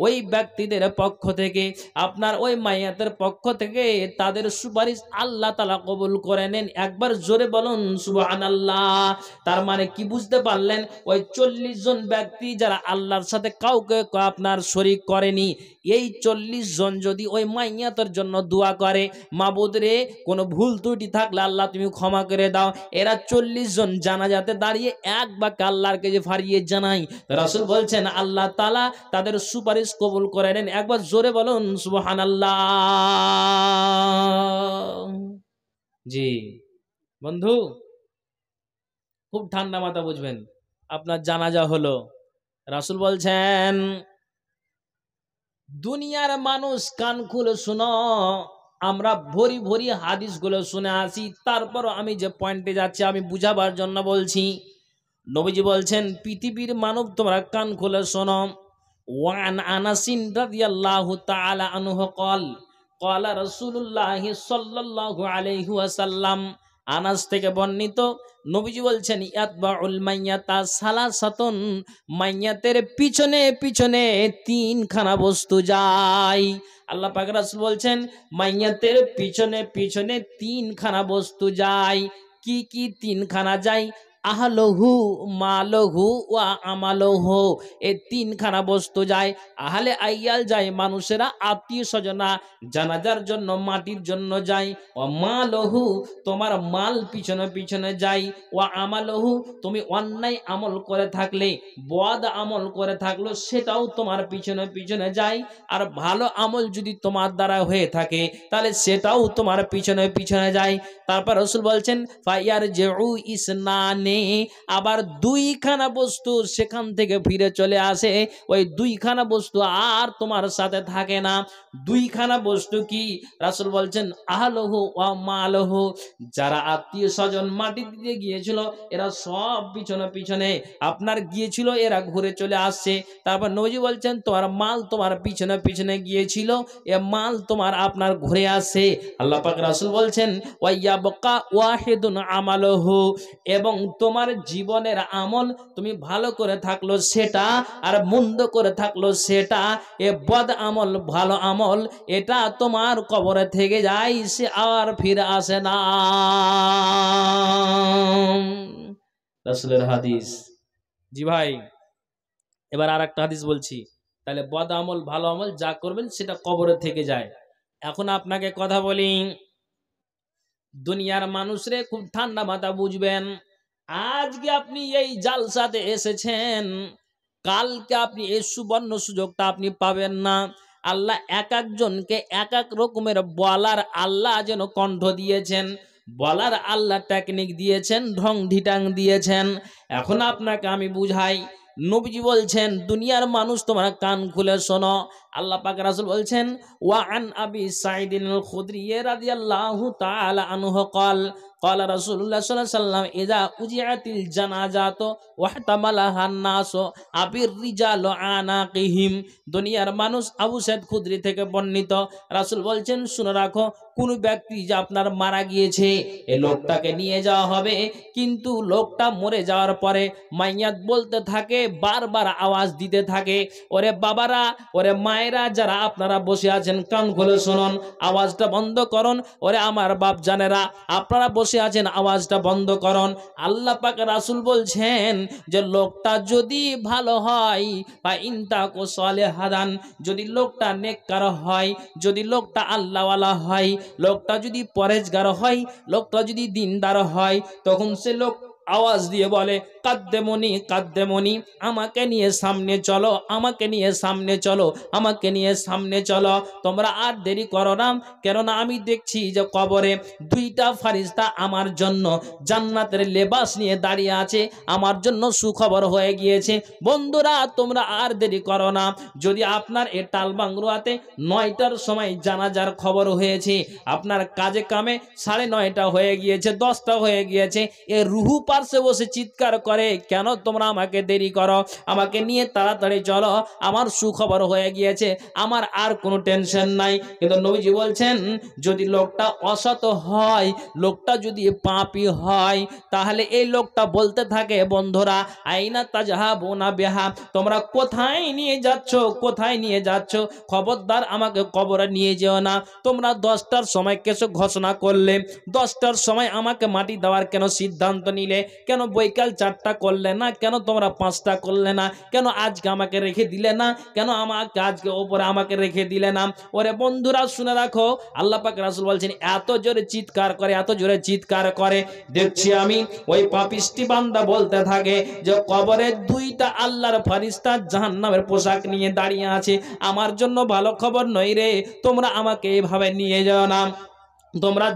ওই ব্যক্তিদের পক্ষ থেকে, আপনার ওই মাইয়াতের পক্ষ থেকে তাদের সুপারিশ আল্লাহ তাআলা কবুল করে নেন। একবার জোরে বলুন সুবহানাল্লাহ। তার মানে কি বুঝতে পারলেন? ওই 40 জন ব্যক্তি যারা আল্লাহর সাথে কাউকে আপনার শরীক করেনি, এই 40 জন যদি ওই মাইয়াতের জন্য দোয়া করে, মাবুদ রে কোনো ভুল ত্রুটি থাকলে আল্লাহ তুমি ক্ষমা করে দাও, এরা 40 জন জানাজাতে দাঁড়িয়ে এক বাক্যে আল্লাহর কাছে ফারিয়ে জানাই, রাসূল বলছেন আল্লাহ তাআলা তাদের সুপারিশ কবুল করে নেন। একবার জোরে বলুন সুবহানাল্লাহ। জি বন্ধু, খুব ঠান্ডা মাথা বুঝবেন। আপনার জানাজা হলো, রাসূল বলছেন দুনিয়ার মানুষ কান খুলে শুনো, আমরা ভরি ভরি হাদিসগুলো শুনে আসি, তারপর আমি যে পয়েন্টে যাচ্ছি আমি বুঝাবার জন্য বলছি। নবীজি বলছেন পৃথিবীর মানব তোমরা কান খুলে শোনো। ওয়ান আনাসিন রাদিয়াল্লাহু তাআলা আনহু ক্বাল ক্বালা রাসূলুল্লাহি সাল্লাল্লাহু আলাইহি ওয়াসাল্লাম, আনাস থেকে বর্ণিত, নবীজি বলছেন ইয়াতবাউল মাইয়াতা সালাসাতুন, মাইয়াতের পিছনে পিছনে তিনখানা বস্তু যায়। আল্লাহ পাক রাসূল বলছেন মাইয়াতের পিছনে পিছনে তিনখানা বস্তু যায়। কি কি তিনখানা যায়? আহলহু মালহু ওয়া আমালহু, এই তিনখানা বস্তু যায়। আহলে আইয়াল যায় মানুষেরা, আত্মীয় স্বজনা জানাজার জন্য মাটির জন্য যায়। ও মালহু, তোমার মাল পিছনে পিছনে যায়। ও আমালহু, তুমি অন্যায় আমল করে থাকলে, বদ আমল করে থাকলো, সেটাও তোমার পিছনে পিছনে যায়। আর ভালো আমল যদি তোমার দ্বারা হয়ে থাকে তাহলে সেটাও তোমার পিছনে পিছনে যায়। তারপর রাসূল বলছেন ফায়ার জেউ ইসনানে, আবার দুইখানা বস্তু সেখান থেকে ফিরে চলে আসে, ওই দুইখানা বস্তু আর তোমার সাথে থাকে না। দুইখানা বস্তু কি? রাসূল বলছেন আহলহু ওয়া মালহু, যারা আত্মীয় স্বজন মাটি দিতে গিয়েছিল এরা সব পিছনে পিছনে আপনার গিয়েছিল, এরা ঘুরে চলে আসছে। তারপর নবী বলছেন তোমার মাল তোমার পিছনে পিছনে গিয়েছিল, এ মাল তোমার আপনার ঘুরে আসে। আল্লাহ পাক রাসূল বলছেন ওয়ায়াবকা ওয়াহিদুন আমালহু, এবং তোমার জীবনের আমল তুমি ভালো করে থাকলো সেটা, আর মন্দ করে থাকলো সেটা, এ বদ আমল ভালো আমল এটা তোমার কবরে থেকে যায়, সে আর ফিরে আসে না। রাসূলের হাদিস। জি ভাই, এবার আর একটা হাদিস বলছি। তাহলে বদ আমল ভালো আমল যা করবেন সেটা কবরে থেকে যায়। এখন আপনাকে কথা বলি, দুনিয়ার মানুষরে খুব ঠান্ডা মাথা বুঝবেন। আজকে আপনি এই জালসাতে এসেছেন, কালকে আপনি এই সুবর্ণ সুযোগটা আপনি পাবেন না। আল্লাহ এক একজনকে এক এক রকমের বলার আল্লাহ যেন কণ্ঠ দিয়েছেন, বলার আল্লাহ টেকনিক দিয়েছেন, ঢং ঢিটাং দিয়েছেন। এখন আপনাকে আমি বুঝাই। নবীজি বলছেন দুনিয়ার মানুষ তোমরা কান খুলে শোনো। আল্লাহ পাক রাসূল বলছেন ওয়া আন আবি সাঈদিন আল খুদরি রাদিয়াল্লাহু তাআলা আনহু ক্বাল ক্বালা রাসূলুল্লাহ সাল্লাল্লাহু আলাইহি ওয়াসাল্লাম ইযা উজিআতিল জানাজাতু ওয়াহতামালাহান নাস আবির রিজালু আনাকিহিম। দুনিয়ার মানুষ আবু সাঈদ খুদরি থেকে বর্ণিত, রাসূল বলছেন শুনে রাখো, কোন ব্যক্তি যে আপনার মারা গিয়েছে এই লোকটাকে নিয়ে যাওয়া হবে, কিন্তু লোকটা মরে যাওয়ার পরে মাইয়াত বলতে থাকে, বারবার আওয়াজ দিতে থাকে, ওরে বাবারা ওরে মায়েরা যারা আপনারা বসে আছেন কান খুলে শুনুন, আওয়াজটা বন্ধ করুন। ওরে আমার বাপ জানেরা আপনারা বসে আছেন আওয়াজটা বন্ধ করুন। আল্লাহ পাক রাসূল বলছেন যে লোকটা যদি ভালো হয় বা ইনতাকু সালিহাদান, যদি লোকটা নেককার হয়, যদি লোকটা আল্লাহওয়ালা হয়, লোকটা যদি পরেজগার হয়, লোকটা যদি দিনদার হয়, তখন সে লোক আওয়াজ দিয়ে বলে, কাদ্দেমনি কাদ্দেমনি, আমাকে নিয়ে সামনে চলো, আমাকে নিয়ে সামনে চলো, আমাকে নিয়ে সামনে চলো। তোমরা আর দেরি করো না, কেননা আমি দেখছি যে কবরে দুইটা ফারিস্তা আমার জন্য জান্নাতের লেবাস নিয়ে দাঁড়িয়ে আছে, আমার জন্য সুখবর হয়ে গিয়েছে। বন্ধুরা তোমরা আর দেরি করো না। যদি আপনার এ টালবাংরুয়াতে 9টার সময় জানাজার খবর হয়েছে, আপনার কাজে কামে 9:30 হয়ে গিয়েছে, 10টা হয়ে গিয়েছে, এ রুহু পার্শ্বে বসে চিৎকার করে, কেন তোমরা আমাকে দেরি করো, আমাকে নিয়ে তাড়াতাড়ি চলো, আমার সুখবর হয়ে গিয়েছে, আমার আর কোনো টেনশন নাই। কিন্তু নবীজি বলছেন যদি লোকটা অসৎ হয়, লোকটা যদি পাপী হয়, তাহলে এই লোকটা বলতে থাকে, বন্ধুরা আইনা তাজহাবুনা বিহা, তোমরা কোথায় নিয়ে যাচ্ছ, কোথায় নিয়ে যাচ্ছ, খবরদার আমাকে কবরে নিয়ে যেও না। তোমরা 10টার সময় কেসে ঘোষণা করলে, 10টার সময় আমাকে মাটি দেওয়ার কেন সিদ্ধান্ত নিলে, কেন বৈকাল 4টা করলে না, কেন তোমরা 5টা করলে না, কেন আজকে আমাকে রেখে দিলে না, কেন আমাকে আজকে ওপরে আমাকে রেখে দিলে না। ওরে বন্ধুরা শুনে রাখো, আল্লাহ পাক রাসূল বলছেন এত জোরে চিৎকার করে, এত জোরে চিৎকার করে, দেখছি আমি ওই পাপিষ্টি বান্দা বলতে থাকে যে কবরে 2টা আল্লাহর ফেরেশতা জাহান্নামের পোশাক নিয়ে দাঁড়িয়ে আছে, আমার জন্য ভালো খবর নয় রে, তোমরা আমাকে এভাবে নিয়ে যাও না। তোমরা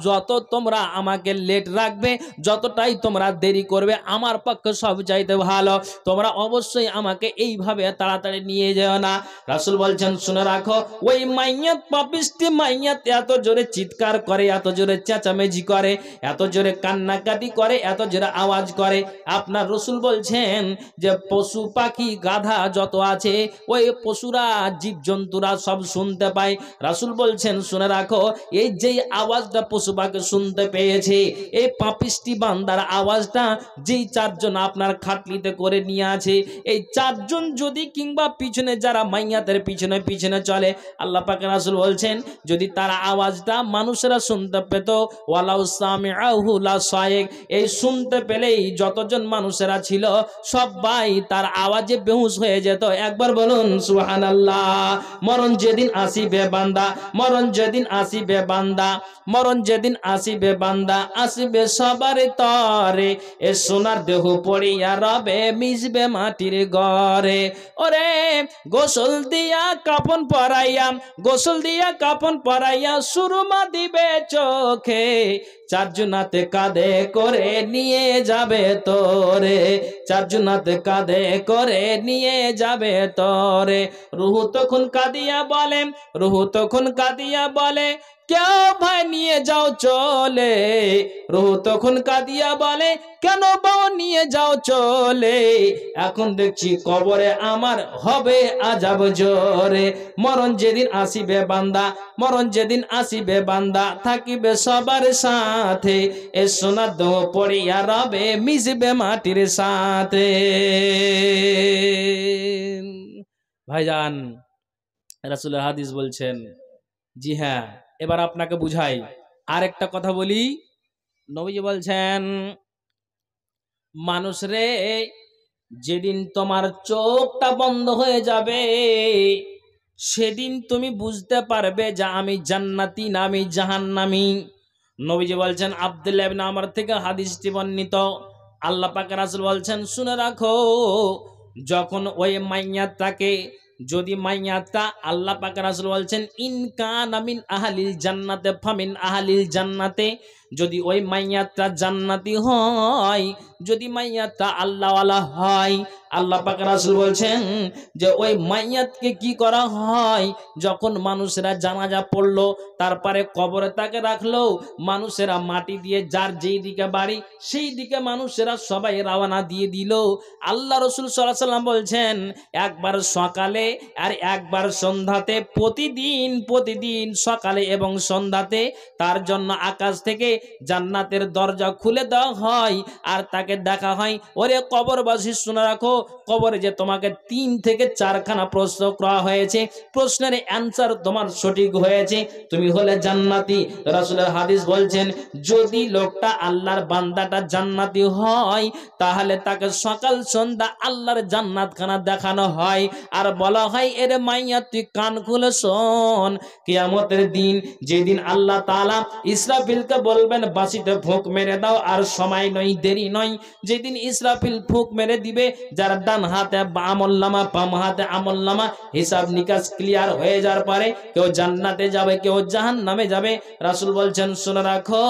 যত তোমরা আমাকে লেট রাখবে, যতটাই তোমরা দেরি করবে, আমার পক্ষে সব চাইতে ভালো, তোমরা অবশ্যই আমাকে এইভাবে তাড়াতাড়ি নিয়ে যেও না। রাসূল বলছেন শুনে রাখো, ওই মাইয়াত পাপিষ্টি মাইয়াত এত জোরে চিৎকার করে, এত জোরে চেঁচামেচি করে, এত জোরে কান্নাকাটি করে, এত জোরে আওয়াজ করে, আপনার রাসূল বলছেন যে পশু পাখি গাধা যত আছে, ওই পশুরা জীবজন্তুরা সব শুনতে পায়। রাসূল বলছেন শুনে রাখো, এই যে আওয়াজটা পশু পাখি শুনতে পেয়েছে, এই পাপিষ্টি বান্দার আওয়াজটা যেই 4জন আপনার খাটলিতে করে নিয়ে আছে, এই 4জন যদি কিংবা পিছনে যারা মাইয়াতের পিছনে পিছনে চলে, আল্লাহ পাক রাসূল বলছেন যদি তারা আওয়াজটা মানুষেরা শুনতে পেত, ওয়ালাউ সামিআহু লা সায়েক, এই শুনতে পেলেই যতজন মানুষেরা ছিল সবাই তার আওয়াজে বেহুশ হয়ে যেত। একবার বলুন সুবহানাল্লাহ। মরণ যেদিন আসিবে বান্দা, মরণ যেদিন আসিবে বান্দা, মরণ যেদিন আসিবে বান্দা, আসিবে সবার তরে, এ সোনার দেহ পড়িয়া রবে মিশবে মাটির ঘরে। ওরে গোসল দিয়া কাপন পরাইয়া, গোসল দিয়া কাপন পরাইয়া সুরমা দিবে চোখে, 4জনাতে কাঁধে করে নিয়ে যাবে তোরে, 4জনাতে কাঁধে করে নিয়ে যাবে তোরে। রুহু তখন কাঁদিয়া বলে, রুহু তখন কাঁদিয়া বলে, কেউ ভাই নিয়ে যাও চলে, রুহু তখন কাঁদিয়া বলে, কেন বাও নিয়ে যাও চলে, এখন দেখছি কবরে আমার হবে আযাব জোরে। মরণ যেদিন আসিবে বান্দা, মরণ যেদিন আসিবে বান্দা, থাকিবে সবার সাথে, এ সোনার দেহ পড়িয়া রবে মিশবে মাটির সাথে। ভাইজান রাসূলের হাদিস বলছেন, জি হ্যাঁ। এবার আপনাকে বুঝাই, আরেকটা কথা বলি। নবীজি বলছেন মানুষ রে, যেদিন তোমার চোখটা বন্ধ হয়ে যাবে, সেদিন তুমি বুঝতে পারবে যে আমি জান্নাতি না আমি জাহান্নামী। নবীজি বলছেন, আব্দুল্লাহ ইবনে আমর থেকে হাদিসটি বর্ণিত, আল্লাহ পাক রাসূল বলছেন শুনে রাখো, যখন ওই মাইয়াতটাকে, যদি মাইয়াতটা, আল্লাহ পাক রাসূল বলছেন ইন কানা মিন আহলিল জান্নাতে ফামিন আহলিল জান্নাতে, যদি ওই মাইয়াতটা জান্নাতি হয়, যদি মাইয়াতটা আল্লাহওয়ালা হয়, আল্লাহ পাক রাসূল বলছেন যে ওই মাইয়াতকে কি করা হয়, যখন মানুষেরা জানাজা পড়লো, তারপরে কবরে তাকে রাখলো, মানুষেরা মাটি দিয়ে যার যেই দিকে বাড়ি সেই দিকে মানুষেরা সবাই রওনা দিয়ে দিল। আল্লাহ রাসূল সাল্লাল্লাহু আলাইহি ওয়াসাল্লাম বলছেন একবার সকালে আর একবার সন্ধ্যাতে, প্রতিদিন প্রতিদিন সকালে এবং সন্ধ্যাতে তার জন্য আকাশ থেকে জান্নাতের দরজা খুলে দেওয়া হয়, আর তাকে দেখা হয়, ওরে কবরবাসী শুনে রাখো, কবরে যে তোমাকে 3 থেকে 4খানা প্রশ্ন করা হয়েছে, প্রশ্নের অ্যান্সার তোমার সঠিক হয়েছে, তুমি হলে জান্নাতি। রাসূলের হাদিস বলছেন, যদি লোকটা আল্লাহর বান্দাটা জান্নাতি হয় তাহলে তাকে সকাল সন্ধ্যা আল্লাহর জান্নাতখানা দেখানো হয় আর বলা হয়, এর মাইয়া তুই কান খুলে শোন, কিয়ামতের দিন যেদিন আল্লাহ তাআলা ইসরাফিলকে বলবেন বাঁশিতে ফুঁক মেরে দাও, আর সময় নয়, দেরি নয়। যেদিন ইসরাফিল ফুঁক মেরে দিবে, যার ডান হাতে আমলনামা, বাম হাতে আমলনামা, হিসাব নিকাশ ক্লিয়ার হয়ে যাওয়ার পরে কেউ জান্নাতে যাবে, কেউ জাহান্নামে যাবে। রাসূল বলছেন, শুনে রাখো,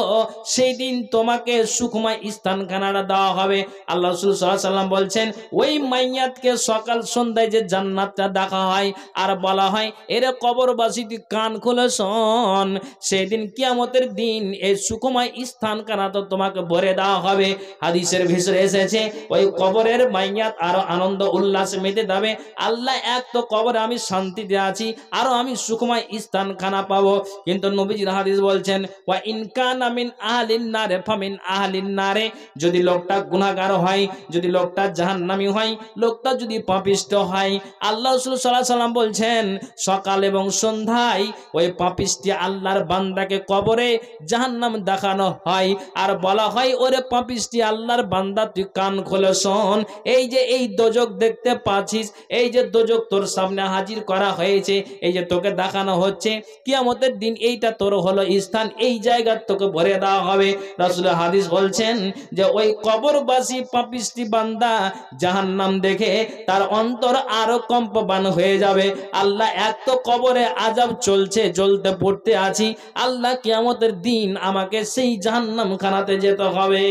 সেই দিন তোমাকে সুখময় স্থানখানাটা দেওয়া হবে। আল্লাহ রাসূল সাল্লাল্লাহু আলাইহি ওয়াসাল্লাম বলছেন, ওই মাইয়াতকে সকাল সন্ধ্যায় যে জান্নাতটা দেখা হয় আর বলা হয়, এর কবরবাসী তুই কান খুলে শোন, সেদিন কিয়ামতের দিন এই সুখময় স্থানখানা তো তোমাকে ভরে দেওয়া হবে। হাদিসের ভিতরে এসেছে, ওই কবরের মাইয়াত আরো আনন্দ উল্লাসে মেতে যাবে। আল্লাহ, এক তো কবরে আমি শান্তিতে আছি, আরো আমি সুখময় স্থানখানা পাবো। কিন্তু নবীজির হাদিস বলছেন, ওয়া ইন কানা মিন আহলিন নারে ফামিন আহলিন নারে, যদি লোকটা গুনাহগার হয়, যদি লোকটা জাহান্নামী হয়, লোকটা যদি পাপিষ্ট হয়, আল্লাহ রাসূল সাল্লাল্লাহু আলাইহি ওয়াসাল্লাম বলছেন, সকাল এবং সন্ধ্যায় ওই পাপিষ্টি আল্লাহর বান্দাকে কবরে জাহান্নাম দেখানো হয় আর বলা হয়, ওরে পাপিষ্টি আল্লাহর বান্দা তুই কান খুলে শোন, এই যে এই দোজক দেখতে পাচ্ছিস, এই যে দোজক তোর সামনে হাজির করা হয়েছে, এই যে তোকে দেখানো হচ্ছে, কিয়ামতের দিন এইটা তোর হলো স্থান, এই জায়গা তোকে ভরে দেওয়া হবে। রাসূলের হাদিস বলছেন যে ওই কবরবাসী পাপিষ্টি বান্দা জাহান্নাম দেখে তার অন্তর আরো কম্পমান হয়ে যাবে। আল্লাহ, এক তো কবরে আযাব চলছে, জ্বলতে পড়তে আছি, আল্লাহ কিয়ামতের দিন আমাকে সেই জাহান্নাম খানাতে যেতে হবে।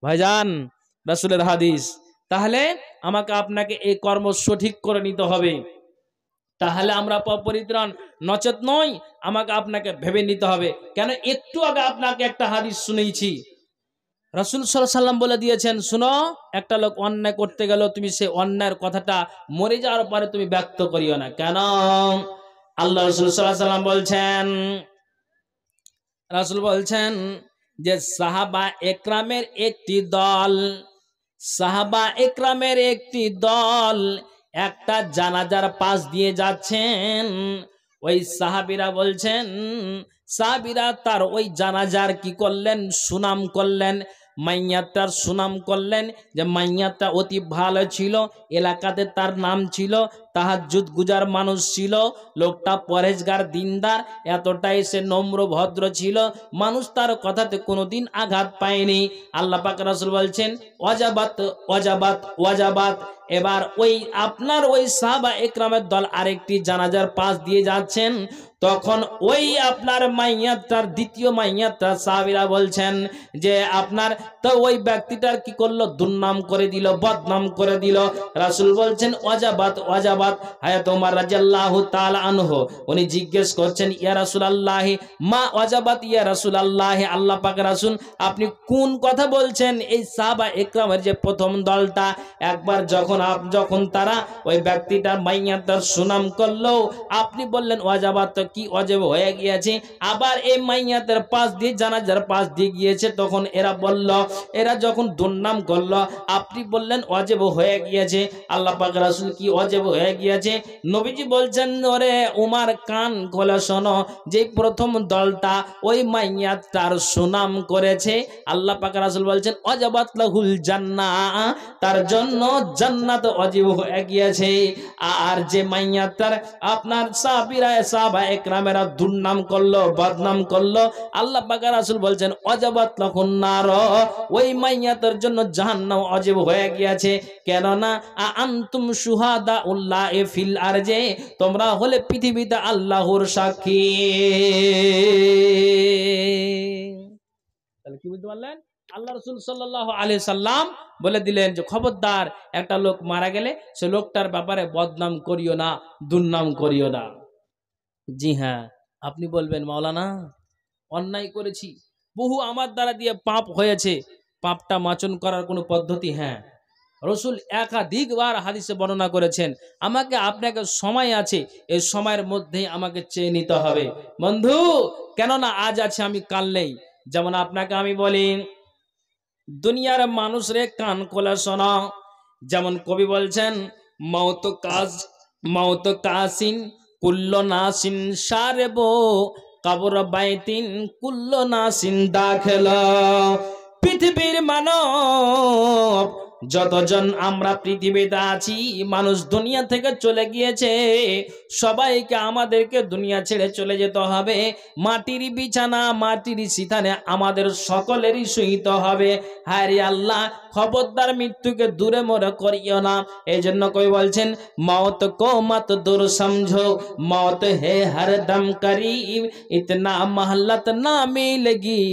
ভাইজান, রাসূলের হাদিস। তাহলে আমাকে আপনাকে এই কর্ম সঠিক করে নিতে হবে, তাহলে আমরা পরিত্রাণ, নচেত নয়। আমাকে আপনাকে ভেবে নিতে হবে। কেন, একটু আগে আপনাকে একটা হাদিস শুনেছি, রাসূল সাল্লাল্লাহু আলাইহি ওয়াসাল্লাম বলে দিয়েছেন, শুনো, একটা লোক অন্যায় করতে গেল, তুমি সেই অন্যায়ের কথাটা মরে যাওয়ার পরে তুমি ব্যক্ত করিও না। কেন? আল্লাহ রাসূল সাল্লাল্লাহু আলাইহি ওয়াসাল্লাম বলছেন, রাসূল বলছেন যে সাহাবা একরামের একটি দল, সাহাবা একরামের একটি দল একটা জানাজার পাশ দিয়ে যাচ্ছেন। ওই সাহাবীরা বলছেন, সাহাবীরা তার ওই জানাজার কি করলেন, সুনাম করলেন, মাইয়াটার সুনাম করলেন, যে মাইয়াটা অতি ভালো ছিল, এলাকাতে তার নাম ছিল, তাহাজ্জুদ গুজার মানুষ ছিল, লোকটা পরেজগার দিনদার, এতটাই সে নম্র ভদ্র ছিল, মানুষ তার কথাতে কোনোদিন আঘাত পায়নি। আল্লাহ পাক রাসূল বলছেন, ওয়াজাবাত ওয়াজাবাত ওয়াজাবাত। এবার ওই আপনার ওই সাহাবা একরামের দল আরেকটি জানাজার পাশ দিয়ে যাচ্ছেন, তখন ওই আপনার মাইয়াটার, দ্বিতীয় মাইয়াটার সাহাবীরা বলছেন যে আপনার তো ওই ব্যক্তিটার কি করলো, দুর্নাম করে দিল, বদনাম করে দিল। রাসূল বলছেন, ওয়াজাবাত ওয়াজাবাত। হায়াত ওমর রাদিয়াল্লাহু তাআলা আনহু উনি জিজ্ঞেস করছেন, ইয়া রাসূলুল্লাহ, মা ওয়াজাবাত ইয়া রাসূলুল্লাহ, আল্লাহ পাক রাসূল আপনি কোন কথা বলছেন? এই সাহাবা একরামের যে প্রথম দলটা, একবার যখন তারা ওই ব্যক্তিটার মাইয়াটার সুনাম করলো, আপনি বললেন ওয়াজাবাত, কি ওয়াজিব হয়ে গিয়েছে। আবার এই মাইয়াতের পাশ দিয়ে, জানাজার পাশ দিয়ে গিয়েছে, তখন এরা বলল, এরা যখন দুর্নাম করলো, আপনি বললেন ওয়াজিব হয়ে গিয়েছে। আল্লাহ পাক রাসূল, কি ওয়াজিব হয়ে গিয়েছে? নবীজি বলছেন, ওরে উমার, কান খোলা শোনো, যে প্রথম দলটা ওই মাইয়াতটার সুনাম করেছে, আল্লাহ পাক রাসূল বলছেন, ওয়াজাবাত লাহুল জান্নাহ, তার জন্য জান্নাত ওয়াজিব হয়ে গিয়েছে। আর যে মাইয়াতটার আপনার সাহাবা একরামেরা দুর্নাম করলো, বদনাম করলো, আল্লাহ পাক রাসূল বলছেন, ওয়াজাবাত লাহুন নার, ওই মাইয়াতের জন্য জাহান্নাম ওয়াজিব হয়ে গিয়েছে। কেননা আনতুম শুহাদাউল্লাহ ফিল আরজে, তোমরা হলে পৃথিবীতে আল্লাহর সাক্ষী। তাহলে কি বুঝতে পারলেন? আল্লাহ রাসূল সাল্লাল্লাহু আলাইহি সাল্লাম বলে দিলেন যে খবরদার, একটা লোক মারা গেলে সে লোকটার ব্যাপারে বদনাম করিও না, দুর্নাম করিও না। জি হ্যাঁ, আপনি বলবেন, মাওলানা অন্যায় করেছি, বহু আমার দ্বারা দিয়ে পাপ হয়েছে, পাপটা মাচন করার কোনো পদ্ধতি? হ্যাঁ, রাসূল একাধিকবার হাদিসে বর্ণনা করেছেন। আমাকে আপনাকে সময় আছে, এই সময়ের মধ্যেই আমাকে চেয়ে নিতে হবে বন্ধু, কেননা আজ আছে আমি কাল নেই। যেমন আপনাকে আমি বলি, দুনিয়ার মানুষ রে কান খোলা শোনো। যেমন কবি বলছেন, মৌত কাসিন কুল্ল নাসিন সারেব, কবর বাইতিন কুল্ল নাসিন দাখিল। পৃথিবীর মানব যতজন আমরা পৃথিবীতে আছি, মানুষ দুনিয়া থেকে চলে গিয়েছে, সবাইকে আমাদেরকে দুনিয়া ছেড়ে চলে যেতে হবে। মাটির বিছানা, মাটির সিথানে আমাদের সকলেরই শুইতে হবে। হায় রে আল্লাহ, খবরদার মৃত্যুকে দূরে মরে করিও না। এই জন্য কই বলছেন, মौत को मत दूर समझो, मौत है हर दम करीब, इतना महलत ना मिलेगी,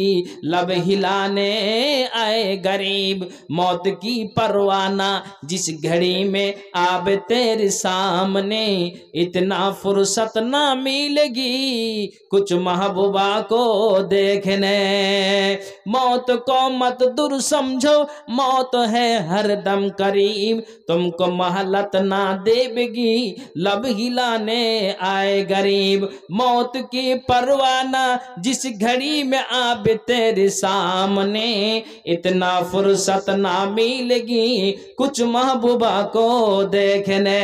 लब हिलाने आए गरीब, मौत की परवाना जिस घड़ी में आवे तेरे सामने, इतना फुर्सत ना मिलेगी कुछ महबूबा को देखने। मौत को मत दूर समझो, मौत है हर दम करीब, तुमको महलत ना देगी, लब हिलाने आए गरीब, मौत की परवाना जिस घड़ी में आवे तेरे सामने, इतना फुर्सत ना मिलेगी कुछ महबूबा को देखने।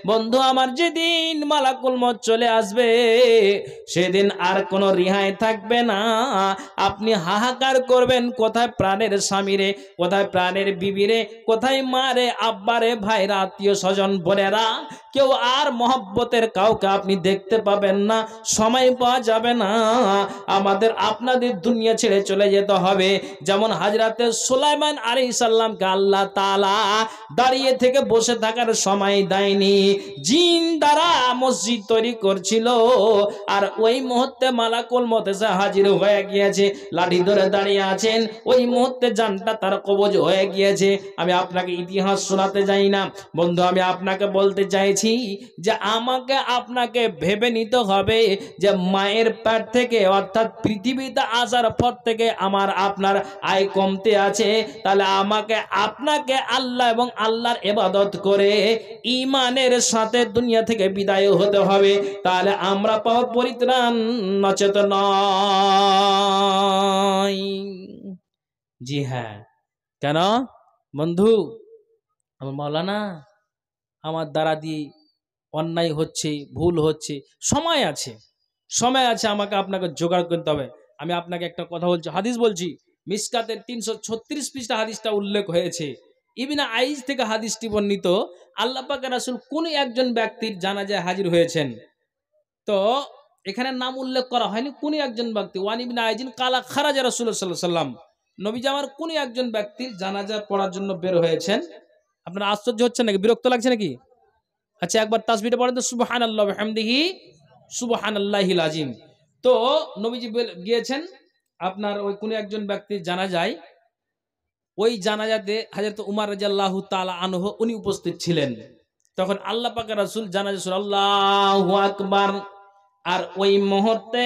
বন্ধু আমার, যেদিন মালাকুল মউত চলে আসবে সেদিন আর কোনো রিহাই থাকবে না। আপনি হাহাকার করবেন, কোথায় প্রাণের স্বামীরে, কোথায় প্রাণের বিবিরে, কোথায় মারে, আব্বারে, ভাইরা, আত্মীয় স্বজন, বোনেরা, কেউ আর মহব্বতের কাউকে আপনি দেখতে পাবেন না, সময় পাওয়া যাবে না। আমাদের আপনাদের দুনিয়া ছেড়ে চলে যেতে হবে। যেমন হাজরাতে সুলাইমান আলাইহিস সালামকে আল্লাহ তাআলা দাঁড়িয়ে থেকে বসে থাকার সময় দেয়নি, জিন দ্বারা মসজিদ তৈরি করছিল, আর ওই মুহূর্তে মালাকুল মউত এসে হাজির হয়ে গিয়েছে, লাঠি ধরে দাঁড়িয়ে আছেন, ওই মুহূর্তে জানটা তার কবজ হয়ে গিয়েছে। আমি আপনাকে ইতিহাস শোনাতে যাই না বন্ধু, আমি আপনাকে বলতে চাইছি যে আমাকে আপনাকে ভেবে নিতে হবে যে মায়ের পেট থেকে, অর্থাৎ পৃথিবীতে আসার পর থেকে আমার আপনার আয় কমতে আছে, তাহলে আমাকে আপনাকে আল্লাহ এবং আল্লাহর ইবাদত করে ঈমানের সাথে দুনিয়া থেকে বিদায় হতে হবে, তাহলে আমরা পাবো পরিত্রাণ, নচেত নয়। জি হ্যাঁ, কেন বন্ধু? আমার মাওলানা, আমার দ্বারা দিয়ে অন্যায় হচ্ছে, ভুল হচ্ছে, সময় আছে, সময় আছে, আমাকে আপনাকে জোগাড় করতে হবে। আমি আপনাকে একটা কথা বলছি, হাদিস বলছি, মিসকাতের 336 পৃষ্ঠা হাদিসটা উল্লেখ হয়েছে। ইবনে আইজ থেকে হাদিসটি বর্ণিত, আল্লাহ পাকের রাসূল কোন একজন ব্যক্তির জানাজায় হাজির হয়েছেন। তো এখানে নাম উল্লেখ করা হয়নি, কোন একজন ব্যক্তি, ওয়ান ইবনে আইজিন কালা খারাজা রাসূলুল্লাহ সাল্লাল্লাহু আলাইহি ওয়াসাল্লাম, নবীজি আমার কোন একজন ব্যক্তির জানাজা পড়ার জন্য বের হয়েছেন। আপনারা আশ্চর্য হচ্ছেন নাকি, বিরক্ত লাগছে নাকি? আচ্ছা, একবার তাসবিহটা পড়েন তো, সুবহানাল্লাহি ওয়া বিহামদিহি সুবহানাল্লাহিল আযীম। তো নবীজি গিয়েছেন আপনার ওই কোন একজন ব্যক্তির জানাজায়, ওই জানাজাতে হযরত উমর রাদিয়াল্লাহু তাআলা আনহু উনি উপস্থিত ছিলেন। তখন আল্লাহ পাকের রাসূল জানাজা শুনে আল্লাহু আকবার, আর ওই মুহূর্তে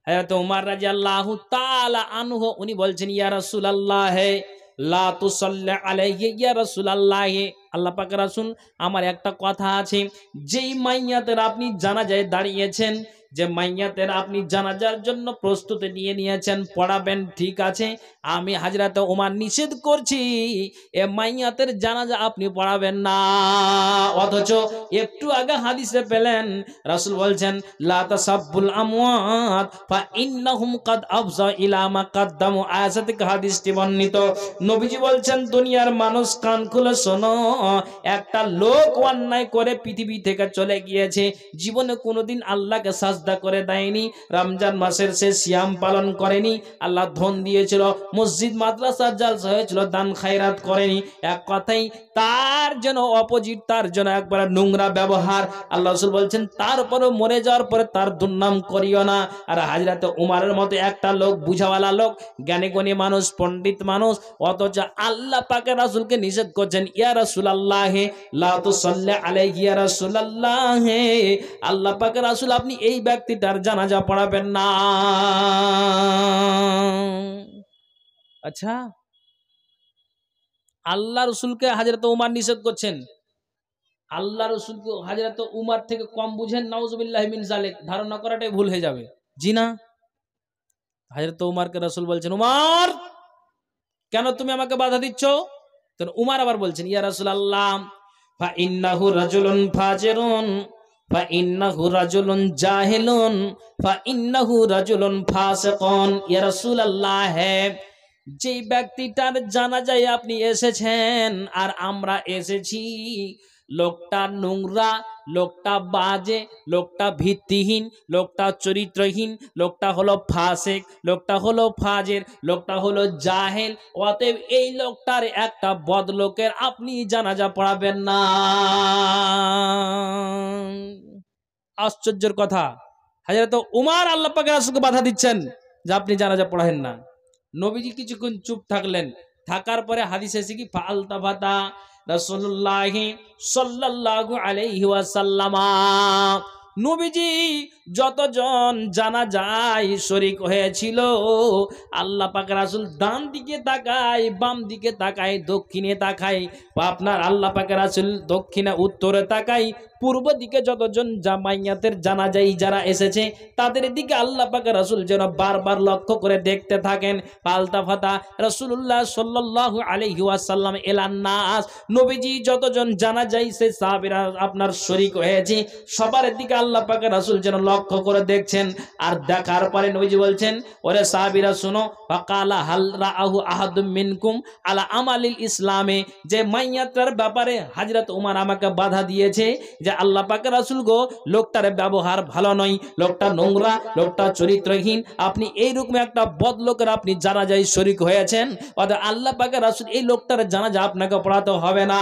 হযরত উমর রাদিয়াল্লাহু তাআলা আনহু উনি বলছেন, ইয়া রাসূলুল্লাহ লা তুসাল্লি আলাইহি ইয়া রাসূলুল্লাহ, আল্লাহ পাকের রাসূল আমার একটা কথা আছে, যেই মাইয়াতের আপনি জানাজায় দাঁড়িয়েছেন, যে মাইয়াতের আপনি জানাজার জন্য প্রস্তুতি নিয়ে নিয়েছেন, পড়াবেন, ঠিক আছে, আমি হযরত ওমর নিষেধ করছি এ মাইয়াতের জানাজা আপনি পড়াবেন না। অথচ একটু আগে হাদিসে পেলেন রাসূল বলছেন, লা তাসাব্বুল আমওয়াত ফা ইন্নাহুম কাদ আফজা ইলা মা কাদ্দামু, আয়াত থেকে হাদিসটি বর্ণিত। নবীজি বলছেন, দুনিয়ার মানুষ কান খুলে শোনো, একটা লোক অন্যায় করে পৃথিবী থেকে চলে গিয়েছে, জীবনে কোনোদিন আল্লাহকে সাজদা করে দেয়নি, রমজান মাসের সে সিয়াম পালন করেনি, আল্লাহ ধন দিয়েছিল, মসজিদ মাদ্রাসা জালসা হয়েছিল, দান খায়রাত করেনি, এক কথাই তার জন্য অপোজিট, তার জন্য একবার নোংরা ব্যবহার। আল্লাহ রাসূল বলছেন, তারপরে মরে যাওয়ার পরে তার দুর্নাম করিও না। আর হযরত উমরের মতো একটা লোক, বুঝাওয়ালা লোক, জ্ঞানী গুণী মানুষ, পণ্ডিত মানুষ, অথচ আল্লাহ পাকের রাসূলকে নিষেধ করছেন, ইয়া রাসূলুল্লাহ লা তুসাল্লি আলাইহি ইয়া রাসূলুল্লাহ, আল্লাহ পাকের রাসূল আপনি এই ব্যক্তিটার জানাজা পড়াবেন না। আচ্ছা, আল্লাহ রাসূলকে হযরত উমর নিষেধ করছেন, আল্লাহ রাসূলকে হযরত উমর থেকে কম বুঝেন, নাউজুবিল্লাহি মিন যালিক, ধারণা করাটাই ভুল হয়ে যাবে। জি না, হযরত উমরকে রাসূল বলছেন, উমর কেন তুমি আমাকে বাধা দিচ্ছ? তখন উমার আবার বলছেন, ইয়া রাসূলুল্লাহ, ফা ইন্নাহু রাজুলুন ফাজিরুন, ফা ইন্নাহু রাজুলুন জাহিলুন, ফা ইন্নাহু রাজুলুন ফাসিকুন। ইয়া রাসূলুল্লাহ, হ্যাঁ, যে ব্যক্তিটার জানাজায় আপনি এসেছেন আর আমরা এসেছি, লোকটা নোংরা, লোকটা বাজে, লোকটা ভিত্তিহীন, লোকটা চরিত্রহীন, লোকটা হলো ফাসিক, লোকটা হলো ফাজির, লোকটা হলো জাহেল। অতএব এই লোকটার একটা বদলোকের আপনি জানাজা পড়াবেন না। আশ্চর্যের কথা, হযরত উমর আল্লাহ পাকের রাসূলকে বাধা দিচ্ছেন যে আপনি জানাজা পড়াবেন না। নবীজি কিছুক্ষণ চুপ থাকলেন, থাকার পরে হাদিসে এসে কি ফালতাফাতা রাসূলুল্লাহ সাল্লাল্লাহু আলাইহি ওয়াসাল্লাম, নবীজি যতজন জানাজায় শরীক হয়েছিল, আল্লাহ পাক রাসূল ডান দিকে তাকায়, বাম দিকে তাকায়, দক্ষিণে তাকায়, আপনার আল্লাহ পাক রাসূল দক্ষিণে উত্তরে তাকায়, পূর্ব দিকে যতজন জামাইয়াতের জানাজাই যারা এসেছে তাদের দিকে আল্লাহ পাক রাসূল যেন বারবার লক্ষ্য করে দেখতে থাকেন। পাল্টাফাতা রাসূলুল্লাহ সাল্লাল্লাহু আলাইহি ওয়াসাল্লাম এলান নাস, নবীজি যতজন জানাজাই সে সাহাবীরা আপনার শরীক হয়েছে সবার দিকে আল্লাহ পাক রাসূল যেন লক্ষ্য করে দেখছেন। আর দেখার পরে নবীজি বলছেন, ওরে সাহাবীরা শুনো, ফাকালা হাল রাআহু আহাদুম মিনকুম আলা আমালিল ইসলামে, যে মাইয়াতের ব্যাপারে হযরত উমর আমাকে বাধা দিয়েছে যে আল্লাহ পাকের রাসূল গো, লোকটার ব্যবহার ভালো নয়, লোকটা নোংরা, লোকটা চরিত্রহীন, আপনি এইরকম একটা বদলোকের আপনি জানাজায় শরীক হয়েছেন, অর্থাৎ আল্লাহ পাকের রাসূল এই লোকটার জানাজা আপনাকে পড়াতে হবে না।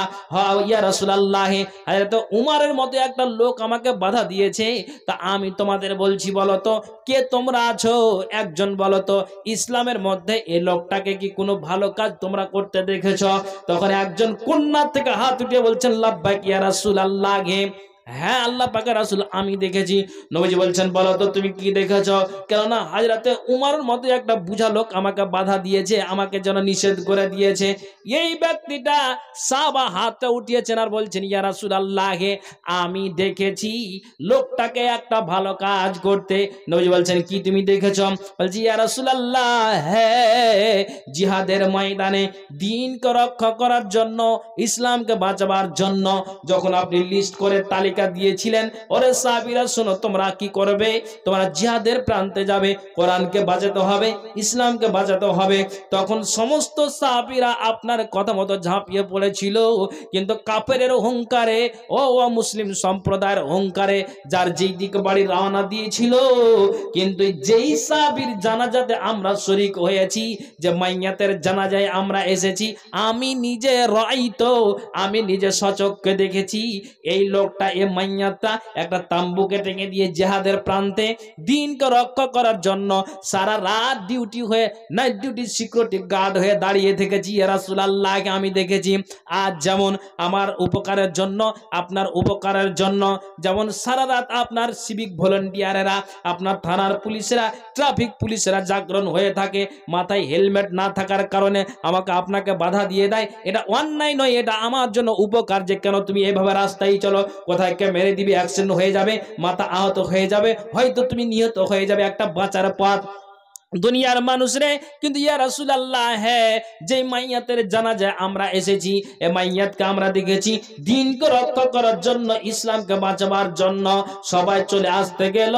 ইয়া রাসূলুল্লাহ, হযরত উমরের মতো একটা লোক আমাকে বাধা দিয়েছে, তা আমি তোমাদের বলছি, বলো তো কে তোমরা আছো, একজন বলো তো ইসলামের মধ্যে এই লোকটাকে কি কোনো ভালো কাজ তোমরা করতে দেখেছ? তখন একজন কন্যা থেকে হাত উঠিয়ে বলছেন, লাব্বাইক ইয়া রাসূলুল্লাহ, হ্যাঁ আল্লাহ পাকের রাসূল আমি দেখেছি। নবীজি বলছেন, বলো তো তুমি কি দেখেছো? কেননা হযরতে উমরের মতো একটা বুঝা লোক আমাকে বাধা দিয়েছে, আমাকে যেন নিষেধ করে দিয়েছে। এই ব্যক্তিটা সাহাবা হাতটা উঠিয়েছেন আর বলছেন, ইয়া রাসূলুল্লাহ, আমি দেখেছি লোকটাকে একটা ভালো কাজ করতে। নবীজি বলছেন, কি তুমি দেখেছো? বলছি, ইয়া রাসূলুল্লাহ, হ্যাঁ, জিহাদের ময়দানে দ্বীনকে রক্ষা করার জন্য, ইসলামকে বাঁচাবার জন্য যখন আপনি লিস্ট করে তালিকা দিয়েছিলেন, ওরে সাহাবীরা শোনো, তোমরা কি করবে? তোমরা জিহাদের প্রান্তে যাবে, কোরআনকে বাঁচাতে হবে, ইসলামকে বাঁচাতে হবে। তখন সমস্ত সাহাবীরা আপনার কথা মতো ঝাঁপিয়ে পড়েছিল, কিন্তু কাফেরের অহংকারে, ও মুসলিম সম্প্রদায়ের অহংকারে যার যেই দিকে বাড়ি রওনা দিয়েছিল, কিন্তু যেই সাহাবীর জানাজাতে আমরা শরীক হয়েছি, যে মাইয়াতের জানাজায় আমরা এসেছি, আমি নিজে রাইতো, আমি নিজে সচক্ষে দেখেছি এই লোকটা, এই মাইয়াতটা একটা তাম্বুকে টেনে দিয়ে জিহাদের প্রান্তে দ্বীনকে রক্ষা করার জন্য সারা রাত ডিউটি হয়ে, নাইট ডিউটি সিকিউরিটি গার্ড হয়ে দাঁড়িয়ে থেকেছি। ইয়া রাসূলুল্লাহ, আমি দেখেছি আজ যেমন আমার উপকারের জন্য, আপনার উপকারের জন্য, যেমন সারা রাত আপনার সিভিক ভলান্টিয়ারেরা, আপনার থানার পুলিশেরা, ট্রাফিক পুলিশেরা জাগরণ হয়ে থাকে, মাথায় হেলমেট না থাকার কারণে আমাকে আপনাকে বাধা দিয়ে দেয়, এটা অন্যায় নয়, এটা আমার জন্য উপকার, যে কেন তুমি এইভাবে রাস্তায় চলো, কোথায় কে মেরে দিবি, অ্যাক্সিডেন্ট হয়ে যাবে, মাথা আহত হয়ে যাবে, হয়তো তুমি নিহত হয়ে যাবে, একটা বাঁচার পথ দুনিয়ার মানুষ রে। কিন্তু ইয়া রাসূলুল্লাহ, হ্যাঁ, যে মাইয়াতের জানাজায় আমরা এসেছি, এই মাইয়াতকে আমরা দেখেছি দ্বীনকে রক্ষা করার জন্য, ইসলামকে বাঁচাবার জন্য সবাই চলে আসতে গেল,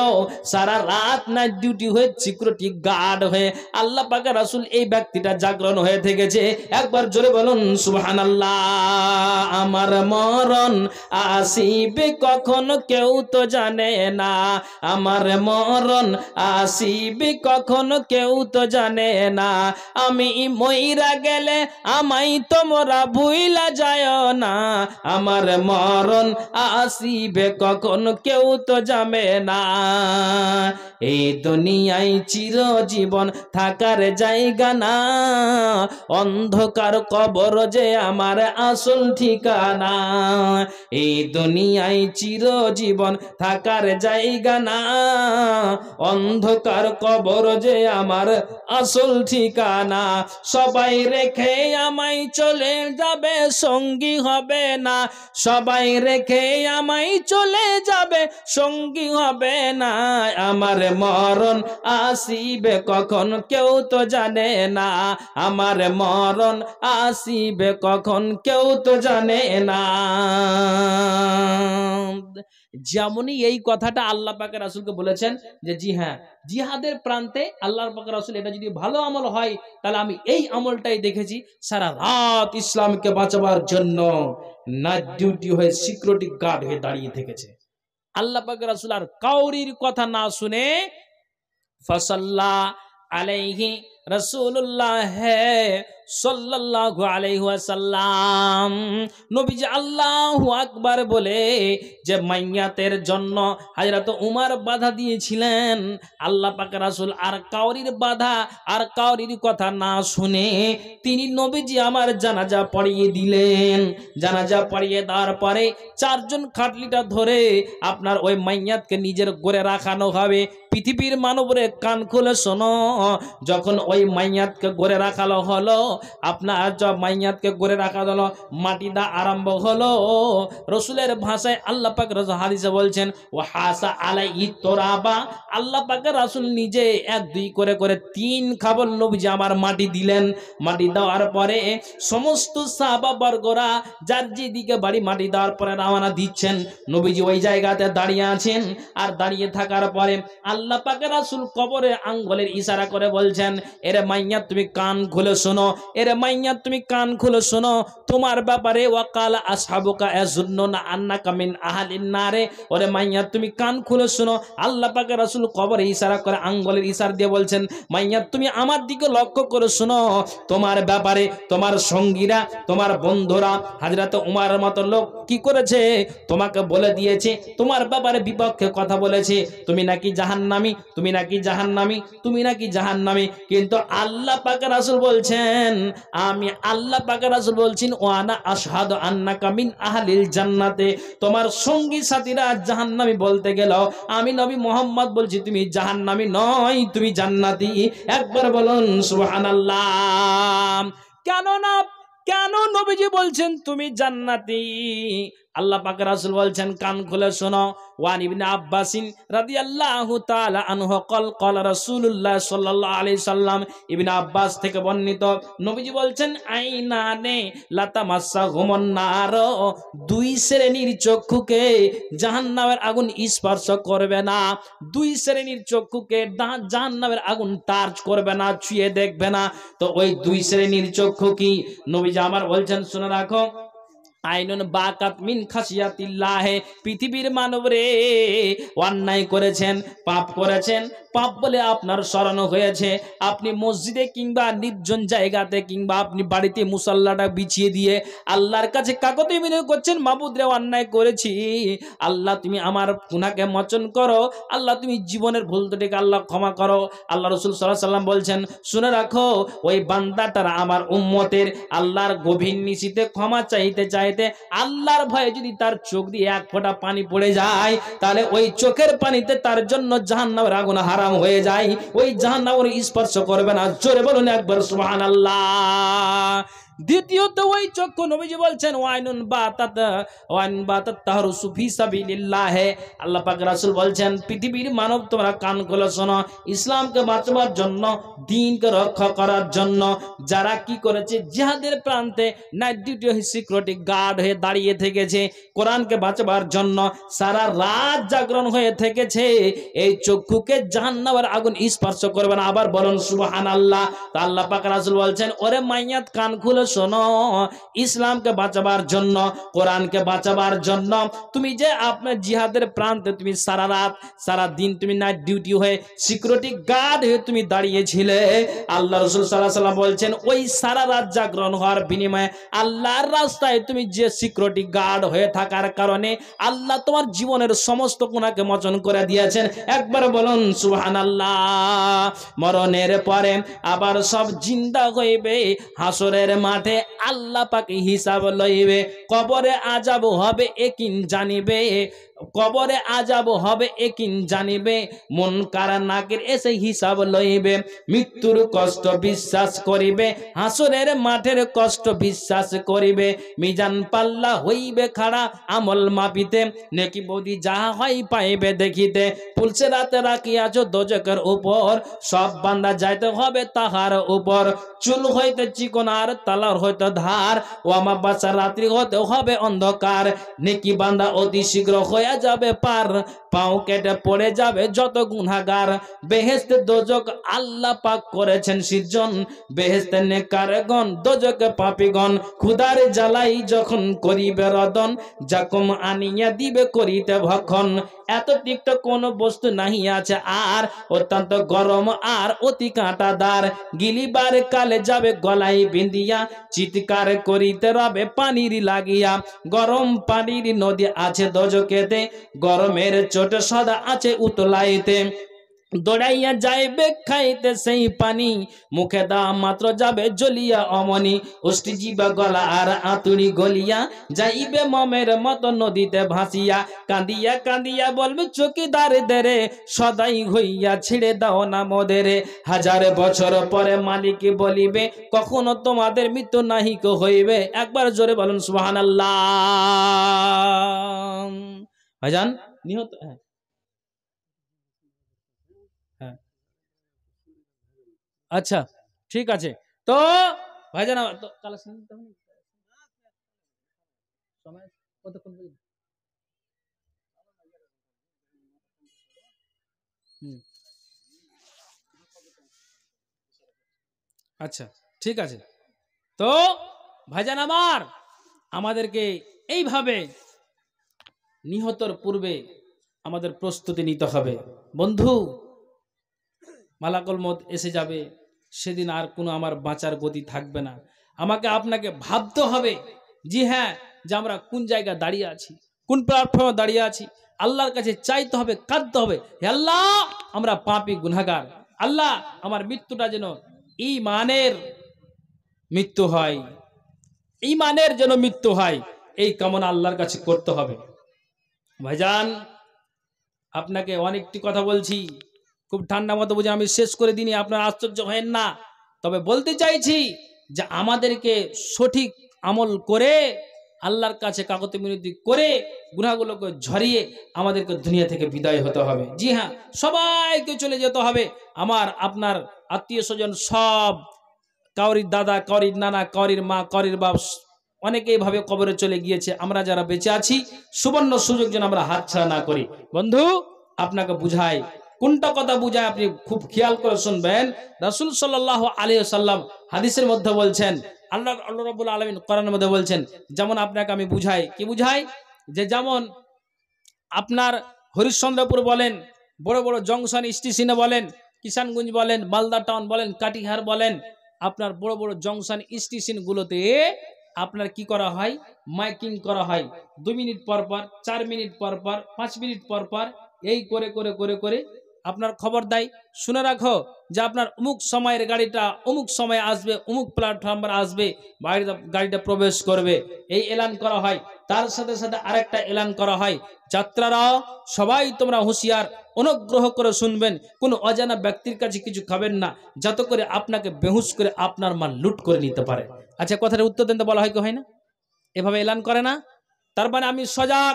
সারা রাত নাইট ডিউটি হয়ে সিকিউরিটি গার্ড হয়ে আল্লাহ পাকের রাসূল এই ব্যক্তিটা জাগরণ হয়ে থেকেছে। একবার জোরে বলুন সুবহানাল্লাহ। আমার মরণ আসিবে কখন কেউ তো জানে না, আমার মরণ আসিবে কখন কেউ তো জানে না, আমি মইরা গেলে আমায় তোমরা ভুইলা যায় না, আমার মরণ আসিবে কখন কেউ তো জানে না। এই দুনিয়ায় চিরজীবন থাকার জায়গা না, অন্ধকার কবর যে আমার আসল ঠিকানা। এই দুনিয়ায় চিরজীবন থাকার জায়গা না, অন্ধকার কবর যে আমার আসল ঠিকানা। সবাই রেখে আমায় চলে যাবে, সঙ্গী হবে না। সবাই রেখে আমায় চলে যাবে, সঙ্গী হবে না। আমার মরণ আসিবে কখন কেউ তো জানে না। আমার মরণ আসিবে কখন কেউ তো জানে না। যেমনই এই কথাটা আল্লাহ পাকের রাসূলকে বলেছেন যে জি হ্যাঁ, জিহাদের প্রান্তে আল্লাহর পাকের রাসূল এটা যদি ভালো আমল হয় তাহলে আমি এই আমলটাই দেখেছি, সারা রাত ইসলামকে বাঁচাবার জন্য নাইট ডিউটি হয়ে সিকিউরিটি গার্ড হয়ে দাঁড়িয়ে থেকেছে। আল্লাহ পাকের রাসূল আর কাউরির কথা না শুনে ফাসাল্লা আলাইহি রাসূলুল্লাহ সাল্লাল্লাহু আলাইহি ওয়াসাল্লাম, নবীজি আল্লাহু আকবার বলে যে মাইয়াতের জন্য হযরত উমর বাধা দিয়েছিলেন, আল্লাহ পাকের রাসূল আর কাউরির বাধা আর কাউরির কথা না শুনে তিনি নবীজি আমার জানাজা পড়িয়ে দিলেন। জানাজা পড়িয়ে দেওয়ার পরে চারজন খাটলিটা ধরে আপনার ওই মাইয়াতকে নিজের ঘরে রাখানো হবে। পৃথিবীর মানবরে কান খুলে শোনো, যখন ওই মাইয়াতকে ঘরে রাখালো হলো, আপনার মাইয়াতকে ঘরে রাখা হলো, মাটি দা আরম্ভ হলো। রসুলের ভাষায় আল্লাহ পাক হাদিসে বলছেন ও হাসা আলাইহি তোরাবা, আল্লাহ পাকের রাসূল নিজে এক দুই করে করে 3 খাবল নবীজি আমার মাটি দিলেন। মাটি দেওয়ার পরে সমস্ত সাহাবা বর্গরা যার যেদিকে বাড়ি মাটি দেওয়ার পরে রওনা দিচ্ছেন, নবীজি ওই জায়গাতে দাঁড়িয়ে আছেন। আর দাঁড়িয়ে থাকার পরে আল্লাহ পাকের রাসূল কবরে আঙ্গুলের ইশারা করে বলছেন, এরে মাইয়া তুমি কান খুলে শোনো, এরে মাইয়া তুমি কান খুলে শোনো, তোমার ব্যাপারে ওয়াকালা আসহাবুকা ইয়াজুন্নুনা আন্নাকা মিন আহলিন নারে। ওরে মাইয়া তুমি কান খুলে শোনো, আল্লাহ পাকের রাসূল কবরে ইশারা করে আঙ্গুলের ইশারা দিয়ে বলছেন, মাইয়া তুমি আমার দিকে লক্ষ্য করে শোনো, তোমার ব্যাপারে তোমার সঙ্গীরা তোমার বন্ধুরা হযরত উমরের মতো লোক কি করেছে, তোমাকে বলে দিয়েছে, তোমার ব্যাপারে বিপক্ষে কথা বলেছে, তুমি নাকি জাহান্নামী, তুমি নাকি জাহান্নামী, তুমি নাকি জাহান্নামী। কিন্তু আল্লাহ পাকের রাসূল বলছেন, আমি আল্লাহ পাকের রাসূল বলছেন ওয়ানা আশহাদু আন্নাকা মিন আহলিল জান্নাতে, তোমার সঙ্গী সাথীরা জাহান্নামী বলতে গেল আমি নবী মুহাম্মদ বলছি তুমি জাহান্নামী নয়, তুমি জান্নাতি। একবার বলুন সুবহানাল্লাহ। কেন নবীজি বলছেন তুমি জান্নাতি? আল্লাহ পাকের রাসূল বলছেন কান খুলে শোনো, ওয়ান ইবনে আব্বাসিন রাদিয়াল্লাহু তাআলা আনহু ক্বাল রাসূলুল্লাহ সাল্লাল্লাহু আলাইহি সাল্লাম, ইবনে আব্বাস থেকে বর্ণিত, নবীজি বলছেন আইনানে লাতামাসসাহুমুন নার, 2 শ্রেণীর চক্ষুকে জাহান্নামের আগুন স্পর্শ করবে না, 2 শ্রেণীর চক্ষুকে জাহান্নামের আগুন টাচ করবে না, ছুঁয়ে দেখবে না। তো ওই 2 শ্রেণীর চক্ষু কি? নবীজি আমার বলছেন শুনে রাখো, আইনুন বাকাত মিন খাশিয়াতিল্লাহ, পৃথিবীর মানব রে অন্যায় করেছেন, পাপ করেছেন, পাপ বলে আপনার স্মরণ হয়েছে, আপনি মসজিদে কিংবা নির্জন জায়গাতে কিংবা আপনি বাড়িতে মুসাল্লাটা বিছিয়ে দিয়ে আল্লাহর কাছে কাকতি বিনয় করছেন, মাবুদ রে অন্যায় করেছি, আল্লাহ তুমি আমার গুনাহকে মোচন করো, আল্লাহ তুমি জীবনের ভুল ত্রুটিকে আল্লাহ ক্ষমা করো। আল্লাহ রাসূল সাল্লাল্লাহু আলাইহি সাল্লাম বলছেন শুনে রাখো, ওই বান্দাটার আমার উম্মতের আল্লাহর গভীর নিশিতে ক্ষমা চাইতে চাইতে আল্লাহর ভয়ে যদি তার চোখ দিয়ে এক ফোঁটা পানি পড়ে যায়, তাহলে ওই চোখের পানিতে তার জন্য জাহান্নামের আগুন হারাম হয়ে যায়, ওই জাহান্নামের স্পর্শ করবে না। জোরে বলুন একবার সুবহানাল্লাহ। দ্বিতীয়ত ওই চক্ষু নবীজি বলছেন ওয়াইনুন বাতাত তাহরুসু ফি সাবিলিল্লাহ, আল্লাহ পাক রাসূল বলছেন পৃথিবীর মানব তোমরা কান খুলে শোনো, ইসলামকে বাঁচাবার জন্য, দ্বীনকে রক্ষা করার জন্য যারা কি করেছে, জিহাদের প্রান্তে নাইট ডিউটি সিকিউরিটি গার্ড হয়ে দাঁড়িয়ে থেকেছে, কোরআনকে বাঁচাবার জন্য সারা রাত জাগরণ হয়ে থেকেছে, এই চক্ষুকে জাহান্নামের আগুন স্পর্শ করবে না। আবার বলুন সুবহানাল্লাহ। তা আল্লাহ পাক রাসূল বলছেন ওরে মাইয়াত কান খুলে শোনো, ইসলামকে বাঁচাবার জন্য, কোরআনকে বাঁচাবার জন্য তুমি যে আপনার জিহাদের প্রান্তে তুমি সারা রাত সারা দিন তুমি নাইট ডিউটি হয়ে সিকিউরিটি গার্ড হয়ে তুমি দাঁড়িয়েছিলে, আল্লাহ রাসূল সাল্লাল্লাহু আলাইহি ওয়াসাল্লাম বলছেন ওই সারা রাত জাগরণ হওয়ার বিনিময়ে আল্লাহর রাস্তায় তুমি যে সিকিউরিটি গার্ড হয়ে থাকার কারণে আল্লাহ তোমার জীবনের সমস্ত গুনাহকে মোচন করে দিয়েছেন। একবার বলুন সুবহানাল্লাহ। মরণের পরে আবার সব জিন্দা হইবে, হাসরের মাঠে আল্লাহ পাক হিসাব লইবে, কবরে আযাব হবে একিন জানিবে, কবরে আজাব হবে একিন জানিবে, মন কারা নাকের এসে হিসাব লইবে, মৃত্যুর কষ্ট বিশ্বাস করিবে, হাসরের মাঠের কষ্ট বিশ্বাস করিবে, মিজান পাল্লা হইবে খাড়া আমল মাপিতে, নেকি বদি যাহা হয় পাইবে দেখিতে, পুলসে রাতে রাখিয়াছ দোজকের উপর, সব বান্দা যাইতে হবে তাহার উপর, চুল হইতে চিকন আর তালার হইতে ধার, ও আমার বাচ্চা রাত্রি হতে হবে অন্ধকার, নেকি বান্দা অতি শীঘ্র হইয়া যাবে পার, পাও কেটে পড়ে যাবে যত গুনাহগার, বেহেশতে দোজক আল্লাহ পাক করেছেন সৃজন, বেহেশতে নেকারগণ দোজকে পাপীগণ, ক্ষুধার জ্বালাই যখন করিবে রদন, যাকম আনিয়া দিবে করিতে ভক্ষণ, এত তিক্ত কোন বস্তু নাহি আছে আর, অত্যন্ত গরম আর অতি কাঁটাদার, গিলিবার কালে যাবে গলায় বিন্দিয়া, চিৎকার করিতে রবে পানির লাগিয়া, গরম পানির নদী আছে দোজকেতে, গরমের চোট সদা আছে উতলাইতে, দৌড়াইয়া যাইবে খাইতে সেই পানি, মুখে দাও মাত্র যাবে জ্বলিয়া অমনি, অষ্টি জিবা গলা আর আতুড়ি গলিয়া, যাইবে মমের মতো নদীতে ভাসিয়া, কাঁদিয়া কাঁদিয়া বলবে চকিদার দেরে, সদাই হইয়া ছেড়ে দাও না মোদেরে, হাজার বছর পরে মালিক বলিবে, কখনো তোমাদের মৃত্যু নাহিক হইবে, একবার জোরে বলুন সুবহানাল্লাহ। ভাইজান নিহত, আচ্ছা ঠিক আছে। তো ভাইজান তো কালেকশন সময় কতক্ষণ বলি? আচ্ছা ঠিক আছে। তো ভাইজান আমার, আমাদেরকে এইভাবে নিহতর পূর্বে আমাদের প্রস্তুতি নিতে হবে। বন্ধু, মালাকুল মউত এসে যাবে, সেদিন আর কোনো আমার বাঁচার গতি থাকবে না। আমাকে আপনাকে ভাবতে হবে, জি হ্যাঁ, যে আমরা কোন জায়গায় দাঁড়িয়ে আছি, কোন প্ল্যাটফর্মে দাঁড়িয়ে আছি। আল্লাহর কাছে চাইতে হবে, কাঁদতে হবে, হে আল্লাহ আমরা পাপী গুনাহগার, আল্লাহ আমার মৃত্যুটা যেন ঈমানের মৃত্যু হয়, ঈমানের যেন মৃত্যু হয়, এই কামনা আল্লাহর কাছে করতে হবে। ভাইজান আপনাকে অনেকটি কথা বলছি, খুব ঠান্ডা মতো বুঝে আমি শেষ করে দিইনি, আপনার আশ্চর্য হয়েন না। তবে বলতে চাইছি যে আমাদেরকে সঠিক আমল করে, আল্লাহর কাছে কাকুতি মিনতি করে, গুনাহগুলোকে ঝরিয়ে আমাদেরকে দুনিয়া থেকে বিদায় হতে হবে। জি হ্যাঁ, সবাইকে চলে যেতে হবে। আমার আপনার আত্মীয় স্বজন সব, কাউরির দাদা, কাউরির নানা, কাউরির মা, কাউরির বাপ, অনেকেই ভাবে কবরে চলে গিয়েছে। আমরা যারা বেঁচে আছি, সুবর্ণ সুযোগ যেন আমরা হাতছাড়া না করি। বন্ধু আপনাকে বুঝাই, কোনটা কথা বুঝায় আপনি খুব খেয়াল করে শুনবেন। রাসূল সাল্লাল্লাহু আলাইহি ওয়াসাল্লাম হাদিসের মধ্যে বলছেন, আল্লাহ রাব্বুল আলামিন কোরআনের মধ্যে বলছেন, যেমন আপনাকে আমি বুঝাই, কি বুঝাই, যে যেমন আপনার হরিশ্চন্দ্রপুর বলেন, বড় বড় জংশন স্টেশনে বলেন, কিষানগঞ্জ বলেন, মালদা টাউন বলেন, কাটিহার বলেন, আপনার বড় বড় জংশন স্টেশনগুলোতে আপনার কি করা হয়, মাইকিং করা হয়। 2 মিনিট পর পর, 4 মিনিট পর পর, 5 মিনিট পর পর, এই করে করে করে করে আপনার খবর দেয়, শুনে রাখো যে আপনার অমুক সময়ের গাড়িটা অমুক সময় আসবে, অমুক প্ল্যাটফর্মে আসবে, গাড়িটা প্রবেশ করবে, এই এলান করা হয়। তার সাথে সাথে আরেকটা এলান করা হয়, যাত্রারা সবাই তোমরা হুঁশিয়ার, অনুগ্রহ করে শুনবেন, কোন অজানা ব্যক্তির কাছে কিছু খাবেন না, যাতে করে আপনাকে বেহুশ করে আপনার মাল লুট করে নিতে পারে। আচ্ছা কথার উত্তর দেন তো, বলা হয় কি হয় না? এভাবে এলান করে না? তার মানে আমি সজাগ।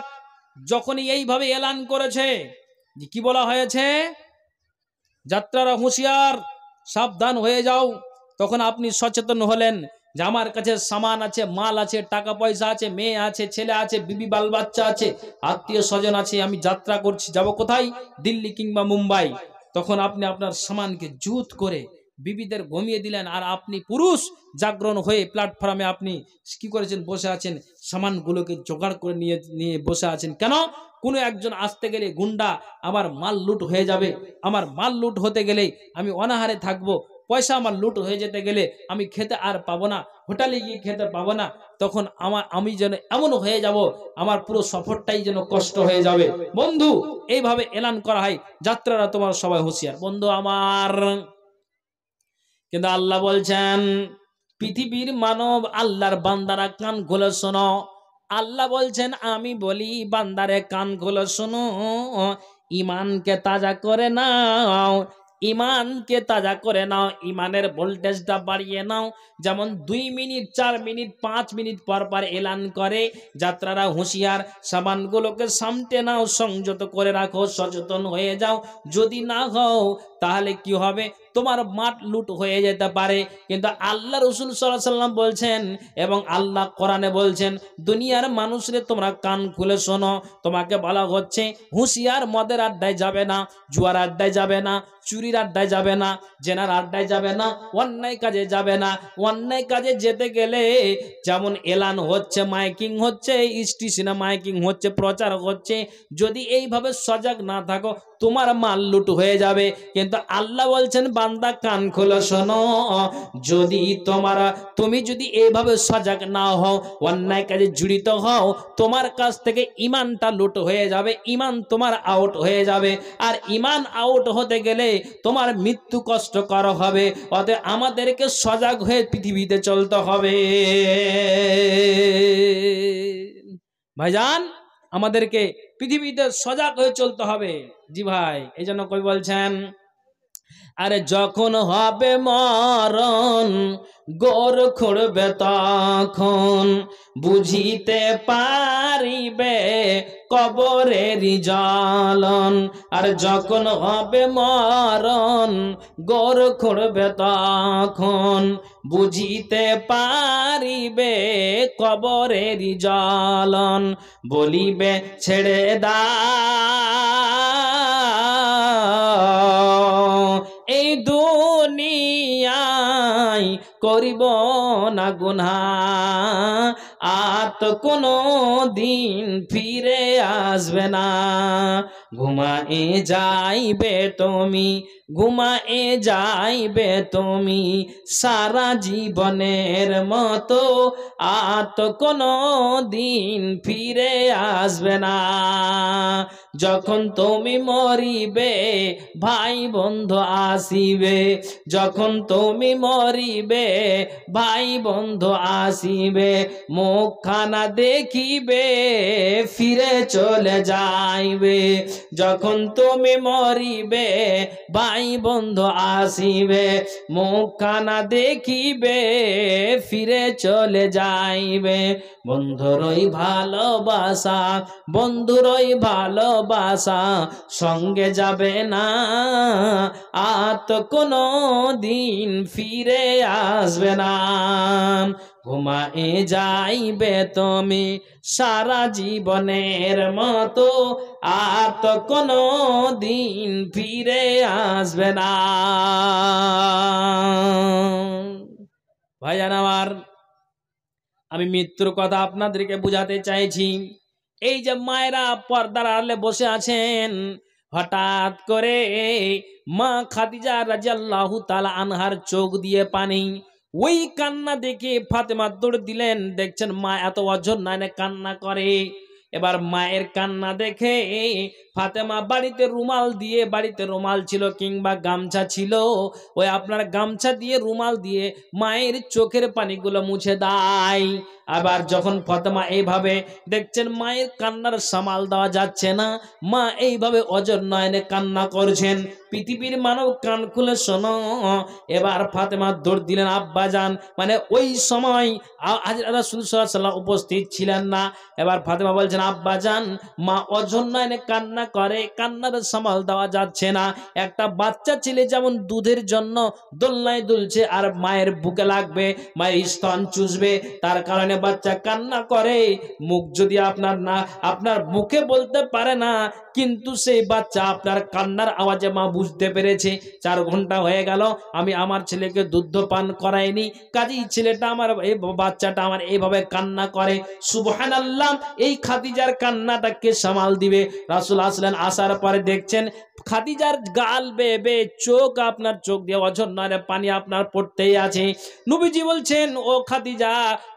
যখনই এইভাবে এলান করেছে, কি বলা হয়েছে, যাত্রারা হুঁশিয়ার, সাবধান হয়ে যাও, তখন আপনি সচেতন হলেন যে আমার কাছে সামান আছে, মাল আছে, টাকা পয়সা আছে, মেয়ে আছে, ছেলে আছে, বিবি বাল বাচ্চা আছে, আত্মীয় স্বজন আছে, আমি যাত্রা করছি, যাব কোথায়, দিল্লি কিংবা মুম্বাই। তখন আপনি আপনার সামানকে জুত করে বিবিদের ঘুমিয়ে দিলেন, আর আপনি পুরুষ জাগরণ হয়ে প্ল্যাটফর্মে আপনি কি করেছেন, বসে আছেন, সামানগুলোকে জোগাড় করে নিয়ে নিয়ে বসে আছেন। কেন? কোনো একজন আসতে গেলে গুন্ডা আমার মাল লুট হয়ে যাবে, আমার মাল লুট হতে গেলে আমি অনাহারে থাকবো, পয়সা আমার লুট হয়ে যেতে গেলে আমি খেতে আর পাবো না, হোটেলে গিয়ে খেতে পাবো না, তখন আমি যেন এমন হয়ে যাব, আমার পুরো সফরটাই যেন কষ্ট হয়ে যাবে। বন্ধু এইভাবে এলান করা হয়, যাত্রারা তোমার সবাই হুঁশিয়ার। বন্ধু আমার, কিন্তু আল্লাহ বলছেন, পৃথিবীর মানব আল্লাহর বান্দারা কান খুলে শোনো, আল্লাহ বলছেন আমি বলি বান্দারে কান খোলো শোনো, ইমানকে তাজা করে নাও, ইমানকে তাজা করে নাও, ইমানের ভোল্টেজটা বাড়িয়ে নাও। যেমন 2 মিনিট 4 মিনিট 5 মিনিট পর পর এলান করে যাত্রারা হুঁশিয়ার, সাবানগুলোকে সামটে নাও, সংযত করে রাখো, সচেতন হয়ে যাও। যদি না হও তাহলে কি হবে, তোমার মাঠ লুট হয়ে যেতে পারে। কিন্তু আল্লাহ রসুল সাল্লাল্লাহু আলাইহি সাল্লাম বলছেন এবং আল্লাহ কোরআনে বলছেন, দুনিয়ার মানুষরে তোমরা কান খুলে শোনো, তোমাকে বলা হচ্ছে হুঁশিয়ার, মদের আড্ডায় যাবে না, জুয়ার আড্ডায় যাবে না, চুরির আড্ডায় যাবে না, জেনার আড্ডায় যাবে না, অন্যায় কাজে যাবে না। অন্যায় কাজে যেতে গেলে যেমন এলান হচ্ছে, মাইকিং হচ্ছে, স্টেশনে মাইকিং হচ্ছে, প্রচার হচ্ছে, যদি এইভাবে সজাগ না থাকো তোমার মাল লুট হয়ে যাবে। কিন্তু আল্লাহ বলছেন বান্দা কান খোলো শোনো, যদি তুমি যদি এইভাবে সজাগ না হও, অন্যায় কাজে জড়িত হও, তোমার কাছ থেকে ইমানটা লুট হয়ে যাবে, ইমান তোমার আউট হয়ে যাবে। আর ইমান আউট হতে গেলে তোমার মৃত্যু কষ্টকর হবে। অতএব আমাদেরকে সজাগ হয়ে পৃথিবীতে চলতে হবে। ভাইজান, আমাদেরকে পৃথিবীতে সজাগ হয়ে চলতে হবে। জি ভাই, এই জন্য কবি বলছেন, আরে যখন হবে মরণ গোর খুঁড়বে তখন বুঝিতে পারিবে কবরেরই জ্বলন। আর যখন হবে মরণ গোর খুঁড়বে তখন বুঝিতে পারিবে কবরেরই জ্বলন। বলিবে ছেড়ে দাও এই দুনিয়ায় করিব না গুনাহ, আর তো কোনো দিন ফিরে আসবে না। ঘুমায়ে যাইবে তুমি, ঘুমায়ে যাইবে তুমি সারা জীবনের মতো, আর তো কোনো দিন ফিরে আসবে না। যখন তুমি মরিবে ভাই বন্ধু আসিবে, যখন তুমি মরিবে ভাই বন্ধু আসিবে, মুখখানা দেখিবে ফিরে চলে যাইবে। যখন তুমি মরিবে ভাই বন্ধু আসিবে, মুখখানা দেখিবে ফিরে চলে যাইবে। বন্ধুরই ভালোবাসা, বন্ধুরই ভালোবাসা সঙ্গে যাবে না, আর তো কোনো দিন ফিরে আসবে না। ঘুমায়ে যাইবে তুমি সারা জীবনের মতো, আর তো কোনো দিন ফিরে আসবে না। ভাইজান আমার, আমি মৃত্যুর কথা আপনাদেরকে বুঝাতে চাইছি। এই যে মায়েরা পর্দার আড়ালে বসে আছেন, হঠাৎ করে মা খাদিজা রাদিয়াল্লাহু তাআলা আনহার চোখ দিয়ে পানি, ওই কান্না দেখে ফাতেমা দৌড় দিলেন। দেখছেন মা এত অঝর কান্না করে। এবার মায়ের কান্না দেখে ফাতেমা বাড়িতে রুমাল দিয়ে, বাড়িতে রুমাল ছিল কিংবা গামছা ছিল, ওই আপনার গামছা দিয়ে রুমাল দিয়ে মায়ের চোখের পানিগুলো মুছে দেয়। আবার যখন ফাতেমা এইভাবে দেখছেন মায়ের কান্নার সামাল দেওয়া যাচ্ছে না, মা এইভাবে অঝর নয়নে কান্না করছেন, পৃথিবীর মানব কান খুলে শোনো। এবার ফাতেমা দৌড় দিলেন আব্বাজান, মানে ওই সময় রাসূল সাল্লাল্লাহু আলাইহি ওয়াসাল্লাম উপস্থিত ছিলেন না। এবার ফাতেমা বলছেন আব্বাজান, মা অঝর নয়নে কান্না করে, কান্নার সামাল দেওয়া যাচ্ছে না। একটা বাচ্চা ছেলে যেমন দুধের জন্য দোলনায় দুলছে আর মায়ের বুকে লাগবে, মায়ের স্তন চুষবে, তার কারণে বাচ্চা কান্না করে। মুখ যদি আপনার মুখে বলতে পারে না, কিন্তু সেই বাচ্চা আপনার কান্নার আওয়াজে মা বুঝতে পেরেছে 4 ঘন্টা হয়ে গেল আমি আমার ছেলেকে দুধ পান করাইনি, কাজেই ছেলেটা আমার, এই বাচ্চাটা আমার এইভাবে কান্না করে। সুবহানাল্লাহ, এই খাদিজার কান্নাটা কে সামাল দিবে? রাসূল আসলেন, আসার পরে দেখছেন খাদিজার গাল বেয়ে চোখ, আপনার চোখ দিয়ে অঝর নয়নে পানি আপনার পড়তেই আছে। নবীজি বলছেন, ও খাদিজা,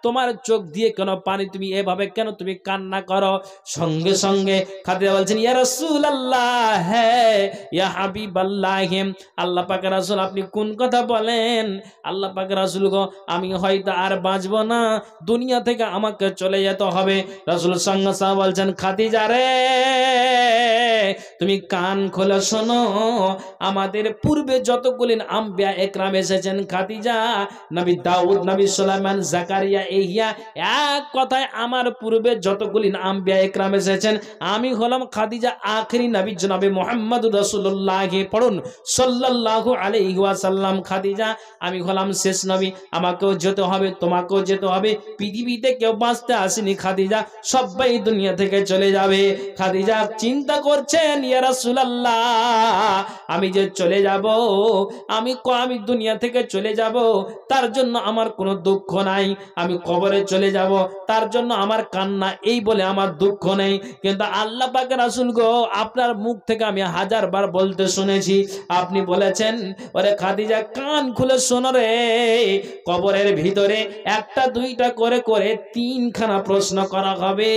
তোমার চোখ দিয়ে কেন পানি, তুমি এভাবে কেন তুমি কান্না করো? সঙ্গে সঙ্গে খাদিজা বলছেন, ইয়া রাসূলুল্লাহ, হ্যাঁ ইয়া হাবিব হাবিবাল্লাহি, আল্লাহ পাকের রাসূল আপনি কোন কথা বলেন? আল্লাহ পাকের রাসূল গো, আমি হয়তো আর বাঁচবো না, দুনিয়া থেকে আমাকে চলে যেতে হবে। রাসূল সঙ্গে সঙ্গে বলছেন, খাদিজা রে, তুমি কান খোলা শোনো, আমাদের পূর্বে যতগুলি আম্বিয়া একরাম এসেছেন খাদিজা, নবী দাউদ, নবী সুলাইমান, জাকারিয়া, ইহইয়া, এক কথায় আমার পূর্বে যতগুলি আম্বিয়া একরাম এসেছেন, আমি হলাম খাদিজা আখেরি নবী জনাবে মুহাম্মদুর রাসূলুল্লাহ, পড়ুন সাল্লাল্লাহু আলাইহি ওয়াসাল্লাম। খাদিজা, আমি হলাম শেষ নবী, আমাকেও যেতে হবে, তোমাকেও যেতে হবে। পৃথিবীতে কেউ বাঁচতে আসেনি খাদিজা, সবাই দুনিয়া থেকে চলে যাবে। খাদিজা চিন্তা করছেন, ইয়া রাসূলুল্লাহ, আমি যে চলে যাব, আমি দুনিয়া থেকে চলে যাব, তার জন্য আমার কোনো দুঃখ নাই। আমি কবরে চলে যাব, তার জন্য আমার কান্না, এই বলে আমার দুঃখ নেই। কিন্তু আল্লাহ পাকের রাসূল গো, আপনার মুখ থেকে আমি হাজারবার বলতে শুনেছি, আপনি বলেছেন, ওরে খাদিজা কান খুলে শোনো রে, কবরের ভিতরে একটা দুইটা করে করে তিনখানা প্রশ্ন করা হবে।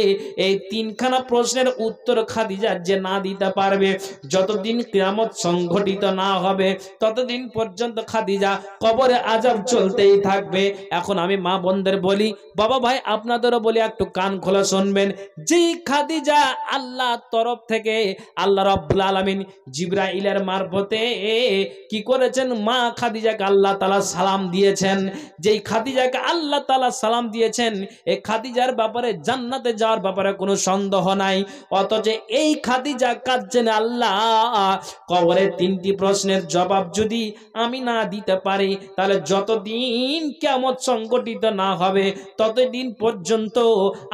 এই তিনখানা প্রশ্নের উত্তর খাদিজা যে না দিতে পারবে, যতদিন কিয়ামত সংঘটিত না হবে ততদিন পর্যন্ত খাদিজা কবরে আযাব চলতেই থাকবে। এখন আমি মা বোনদের বলি, বাবা ভাই আপনাদেরও বলি, একটু কান খোলা শুনবেন। যেই খাদিজা আল্লাহ তরফ থেকে, আল্লাহ রাব্বুল আলামিন জিবরাইলের মারফতে কি করেছেন, মা খাদিজাকে আল্লাহ তাআলা সালাম দিয়েছেন। যেই খাদিজাকে আল্লাহ তাআলা সালাম দিয়েছেন, এই খাদিজার ব্যাপারে জান্নাতে যাওয়ার ব্যাপারে কোনো সন্দেহ নাই। অথচ এই খাদিজা কাঁদছেন, আল্লাহ কবরে তিনটি প্রশ্নের জবাব যদি আমি না দিতে পারি, তাহলে যতদিন কিয়ামত সংঘটিত না হবে ততদিন পর্যন্ত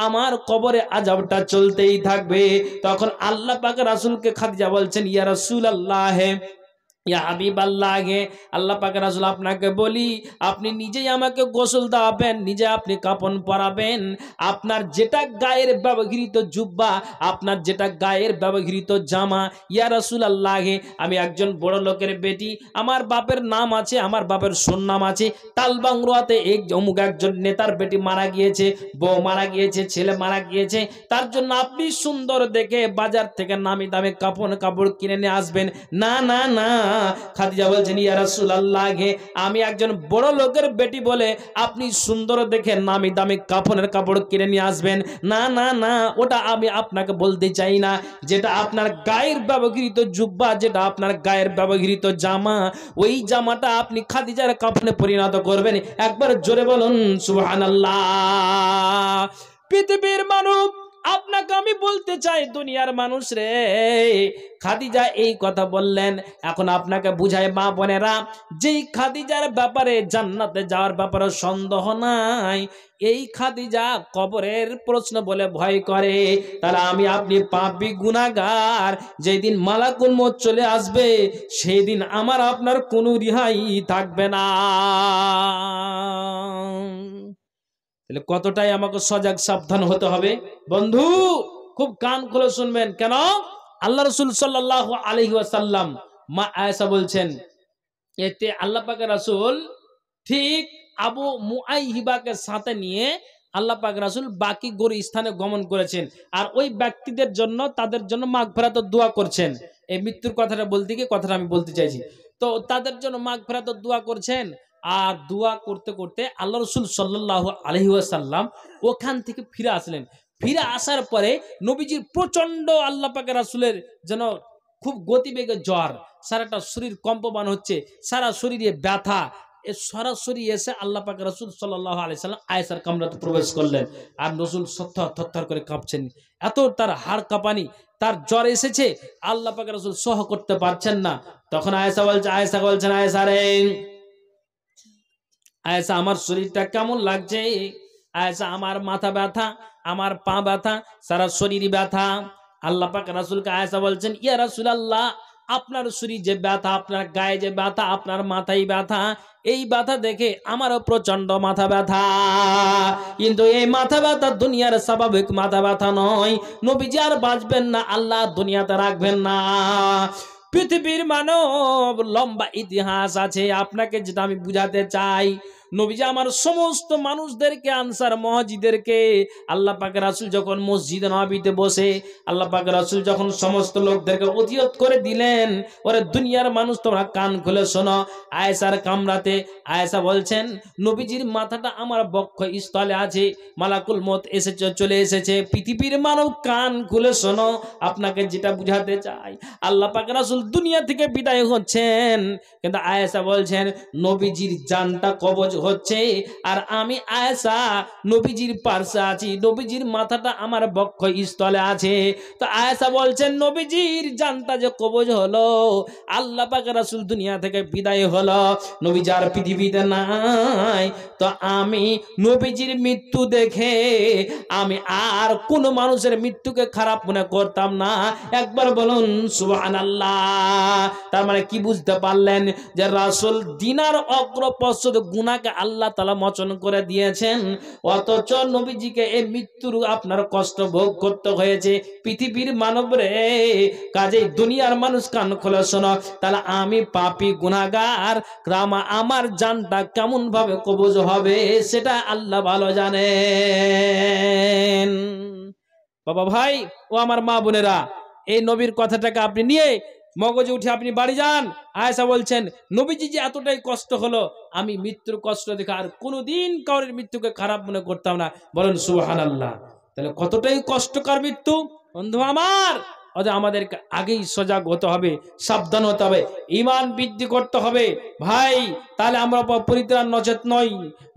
আমার কবরে আযাবটা চলতেই থাকবে। তখন আল্লাহ পাক রাসূলকে খাদিজা বলছেন, ইয়া রাসূলুল্লাহ, ইয়া হাবিবাল্লাহ, আল্লাহ পাকের রাসূল আপনাকে বলি, আপনি নিজেই আমাকে গোসল দেওয়াবেন, নিজে আপনি কাফন পরাবেন। আপনার যেটা গায়ের ব্যবহৃত জুব্বা, আপনার যেটা গায়ের ব্যবহৃত জামা, ইয়া রাসূলুল্লাহ, আমি একজন বড় লোকের বেটি, আমার বাপের নাম আছে, আমার বাপের সুন্নাম আছে, তালবাংরুয়াতে অমুক একজন নেতার বেটি মারা গিয়েছে, বউ মারা গিয়েছে, ছেলে মারা গিয়েছে, তার জন্য আপনি সুন্দর দেখে বাজার থেকে নামি দামে কাপড় কিনে নিয়ে আসবেন। না না না, খাদিজা বলছেন, ইয়া রাসূলুল্লাহ, আমি একজন বড় লোকের বেটি বলে আপনি সুন্দর দেখে নামি দামি কাপড় কিনে নিয়ে আসবেন। না না না, ওটা আমি আপনাকে বলতে চাই না। যেটা আপনার গায়ের ব্যবহৃত জুব্বা, যেটা আপনার গায়ের ব্যবহৃত জামা, ওই জামাটা আপনি খাদিজার কাফনে পরিণত করবেন। একবার জোরে বলুন সুবহানাল্লাহ। পৃথিবীর মানব, আপনাকে আমি বলতে চাই, দুনিয়ার মানুষ রে, খাদিজা এই কথা বললেন। এখন আপনাকে বুঝায় মা বোনেরা, যেই খাদিজার ব্যাপারে জান্নাতে যাওয়ার ব্যাপারে সন্দেহ নাই, এই খাদিজা কবরের প্রশ্ন বলে ভয় করে, তাহলে আমি আপনি পাপী গুনাহগার, যেই দিন মালাকুল মউত চলে আসবে, সেই দিন আমার আপনার কোনো রিহাই থাকবে না। তাহলে কতটাই আমাকে সজাগ সাবধান হতে হবে বন্ধু, খুব কান খুলে শুনবেন। কেন? আল্লাহ রাসূল সাল্লাল্লাহু আলাইহি ওয়াসাল্লাম, মা আয়েশা বলছেন, এতে আল্লাহ পাকের রাসূল ঠিক আবু মুআইহিবাকে সাথে নিয়ে আল্লাহ পাক রাসূল বাকি গরি স্থানে গমন করেছেন, আর ওই ব্যক্তিদের জন্য, তাদের জন্য মাগফিরাতের দোয়া করছেন। এই মৃত্যুর কথাটা বলতে গিয়ে কথাটা আমি বলতে চাইছি, তো তাদের জন্য মাগফিরাতের দোয়া করছেন। আর দোয়া করতে করতে আল্লাহ রাসূল সাল্লাল্লাহু আলাইহি ওয়াসাল্লাম ওখান থেকে ফিরে আসলেন। ফিরে আসার পরে নবীজির প্রচন্ড, আল্লাহ পাকের রাসূলের যেন খুব গতিবেগে জ্বর, সারাটা শরীর কম্পমান হচ্ছে, সারা শরীরে ব্যথা, সরাসরি এসে আল্লাহ পাক রাসূল সাল্লাল্লাহু আলাইহি সাল্লাম আয়েশার কামরাতে প্রবেশ করলেন। আর রাসূল থরথর করে কাঁপছেন, এত তার হাড় কাঁপানি, তার জ্বর এসেছে, আল্লাহ পাক রাসূল সহ করতে পারছেন না। তখন আয়েশা বলছেন, আয়েশা রে, আয়েশা আমার শরীরটা কেমন লাগছে? আয়েশা, আমার মাথা ব্যথা, আমার পা ব্যথা, সারা শরীরই ব্যথা। আল্লাহ পাক রাসূলকে আয়েশা বলছেন, ইয়া রাসূলুল্লাহ, আপনার শরীর যে ব্যথা, আপনার গায়ে যে ব্যথা, আপনার মাথায় ব্যথা, এই ব্যথা দেখে আমারও প্রচন্ড মাথা ব্যথা। কিন্তু এই মাথা ব্যথা দুনিয়ার স্বাভাবিক মাথা ব্যথা নয়। নবীজি আর বাঁচবেন না, আল্লাহ দুনিয়াতে রাখবেন না। পৃথিবীর মানব, লম্বা ইতিহাস আছে, আপনাকে যেটা আমি বুঝাতে চাই, নবীজি আমার সমস্ত মানুষদেরকে আনসার মহাজিদেরকে আল্লাহ পাকের রাসূল যখন মসজিদ নববীতে বসে আল্লাহ পাকের রাসূল যখন সমস্ত লোকদেরকে ওসিয়ত করে দিলেন, ওরে দুনিয়ার মানুষ তোমরা কান খুলে শোনো। আয়েশার কামরাতে আয়েশা বলছেন নবীজির মাথাটা আমার বক্ষ স্থলে আছে, মালাকুল মউত এসেছে, চলে এসেছে। পৃথিবীর মানব কান খুলে শোনো, আপনাকে যেটা বুঝাতে চাই, আল্লাহ পাক রাসূল দুনিয়া থেকে বিদায় হচ্ছেন, কিন্তু আয়েশা বলছেন নবীজির জানটা কবজ হচ্ছে আর আমি আয়েশা নবীজির পাশে আছি, নবীজির মাথাটা আমার বক্ষ স্থলে আছে। তো আয়েশা বলছেন নবীজির জানটা যে কবজ হলো, আল্লাহ পাক রাসূল দুনিয়া থেকে বিদায় হলো, নবীজি আর পৃথিবীতে নাই, তো আমি নবীজির মৃত্যু দেখে আমি আর কোন মানুষের মৃত্যুকে খারাপ মনে করতাম না। একবার বলুন সুবহানাল্লাহ। তার মানে কি বুঝতে পারলেন যে রাসূল দিনার অগ্রপশ্চাৎ গুনাহকে আল্লাহ তাআলা মোচন করে দিয়েছেন, অথচ নবীজিকে এই মৃত্যুর আপনার কষ্ট ভোগ করতে হয়েছে। পৃথিবীর মানব রে, কাজেই দুনিয়ার মানুষ কান খোলা শোনো, তাহলে আমি পাপী গুনাহগার, আমার জানটা কেমন ভাবে কবজ হবে সেটা আল্লাহ ভালো জানেন। বাবা ভাই ও আমার মা বোনেরা, এই নবীর কথাটাকে আপনি নিয়ে মগজে উঠে আপনি বাড়ি যান। আয়েশা বলছেন নবীজি যে এতটাই কষ্ট হলো, আমি মৃত্যুর কষ্ট দেখে আর কোনোদিন কারোর মৃত্যুকে খারাপ মনে করতাম না। বলেন সুবহানাল্লাহ। তাহলে কতটাই কষ্টকর মৃত্যু বন্ধু আমার, আমাদেরকে আগেই সজাগ হতে হবে, সাবধান হতে হবে, ঈমান বৃদ্ধি করতে হবে ভাই। তাহলে আমরা পরিত্রাণ নচেত নই,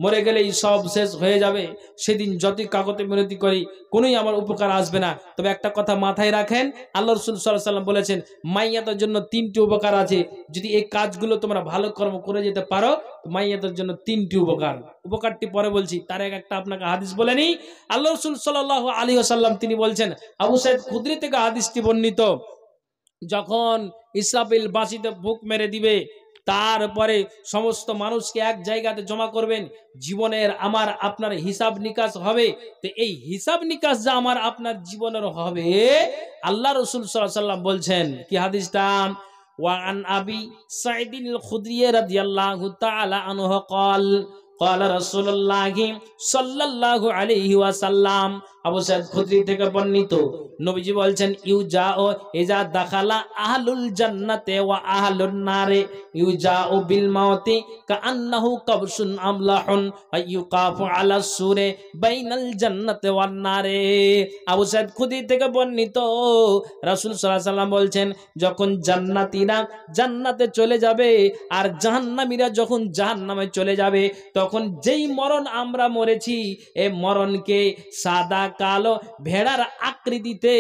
মরে গেলেই সব শেষ হয়ে যাবে। সেদিন যতই কাকতে মিনতি করি কোনোই আমার উপকার আসবে না। তবে একটা কথা মাথায় রাখেন, আল্লাহ রাসূল সাল্লাল্লাহু আলাইহি ওয়াসাল্লাম বলেছেন মাইয়াতের জন্য 3টি উপকার আছে। যদি এই কাজগুলো তোমরা ভালো কর্ম করে যেতে পারো, তো মাইয়াতের জন্য 3টি উপকার। উপকারটি পরে বলছি, তার একটা আপনাকে হাদিস বলে নিই। আল্লাহ রাসূল সাল্লাল্লাহু আলাইহি ওয়াসাল্লাম তিনি বলছেন, আবু সাঈদ খুদরি থেকে হাদিসটি বর্ণিত, যখন ইসরাফিল বাঁশিতে ফুঁক মেরে দিবে, তারপরে সমস্ত মানুষকে এক জায়গাতে জমা করবেন, জীবনের আমার আপনার হিসাব নিকাশ হবে। তো এই হিসাব নিকাশ যা আমার আপনার জীবনের হবে, আল্লাহ রাসূল সাল্লাল্লাহু আলাইহি ওয়াসাল্লাম বলছেন কি হাদিসটা, ওয়ান আবি সাঈদিল খুদরি রাদিয়াল্লাহু তাআলা আনহু قال قال رسول الله সাল্লাল্লাহু আলাইহি ওয়াসাল্লাম, আবু সাঈদ খুদরি থেকে বর্ণিত, নবীজি বলছেন ইউজাউ ইজা দাখালা আহলুল জান্নাতে ওয়া আহলুন নারে ইউজাউ বিল মাউতি কাআন্নাহু কাবসুন আমলাহুন ওয়া ইউকাফু আলা সুরে বাইনাল জান্নাতি ওয়ান নারে। আবু সাঈদ খুদরি থেকে বর্ণিত, রাসূল সাল্লাল্লাহু আলাইহি ওয়াসাল্লাম বলছেন যখন জান্নাতীরা জান্নাতে চলে যাবে আর জাহান্নামীরা যখন জাহান্নামে চলে যাবে, তখন যেই মরণ আমরা মরেছি এই মরণকে সাদা কালো ভেড়ার আকৃতিতে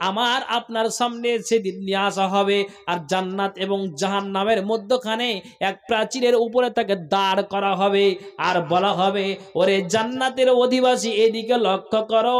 আমার আপনার সামনে সেদিন নিয়ে আসা হবে, আর জান্নাত এবং জাহান্নামের মধ্যখানে এক প্রাচীরের উপরে তাকে দাঁড় করা হবে, আর বলা হবে ওরে জান্নাতের অধিবাসী এদিকে লক্ষ্য করো,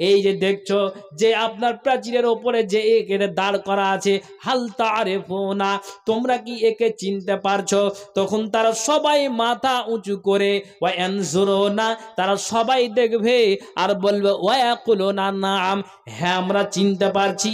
এই যে দেখছো যে আপনার প্রাচীরের উপরে যে একে দাঁড় করা আছে, হাল তারিফুনা, তোমরা কি একে চিনতে পারছো? তখন তারা সবাই মাথা উঁচু করে ওয়া ইয়ানজুরুনা, তারা সবাই দেখবে আর বলবে ওয়া ইয়াকুলুনা নাম, হ্যাঁ আমরা চিনতে পারছি,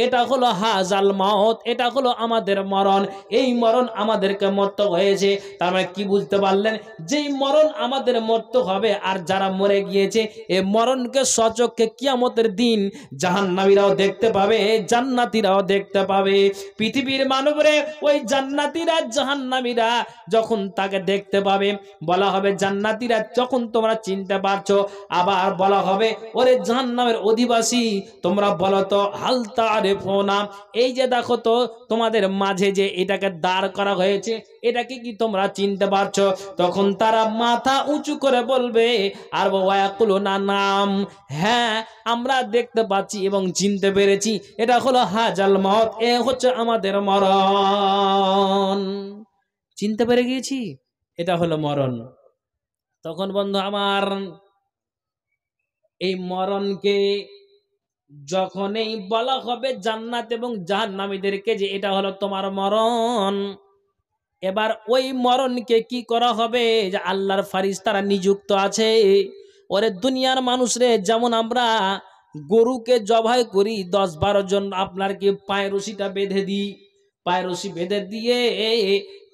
এটা হলো হাজাল মাউত, এটা হলো আমাদের মরণ, এই মরণ আমাদেরকে মরতে হয়েছে। তার মানে কি বুঝতে পারলেন, যেই মরণ আমাদের মরতে হবে আর যারা মরে গিয়েছে এই মরণকে সচক্ষে কিয়ামতের দিন জাহান্নামীরাও দেখতে পাবে, জান্নাতীরাও দেখতে পাবে। পৃথিবীর মানবরে ওই জান্নাতীরা জাহান্নামীরা যখন তাকে দেখতে পাবে, বলা হবে জান্নাতীরা যখন তোমরা চিনতে পারছো, আবার বলা হবে ওরে জাহান্নামের অধিবাসী তোমরা বলো তো হাল তারিফুনা, এই যে দেখো তো তোমাদের মাঝে যে এটাকে দাঁড় করা হয়েছে এটাকে কি তোমরা চিনতে পারছো? তখন তারা মাথা উঁচু করে বলবে আর ওয়াকুলুনা নাম, হ্যাঁ আমরা দেখতে পাচ্ছি এবং চিনতে পেরেছি, এটা হলো হাজাল মাউত, এ হচ্ছে আমাদের মরণ, চিনতে পেরে গিয়েছি এটা হলো মরণ। তখন বন্ধু আমার এই মরণকে যখনই বলা হবে জান্নাত এবং জাহান্নামীদেরকে যে এটা হলো তোমার মরণ, এবার ওই মরণকে কি করা হবে, যে আল্লাহর ফারিস্তারা নিযুক্ত আছে, ওরে দুনিয়ার মানুষ রে, যেমন আমরা গরুকে জবাই করি 10-12 জন আপনার কি পায়ের রশিটা বেঁধে দিই, পায়ের রশি বেঁধে দিয়ে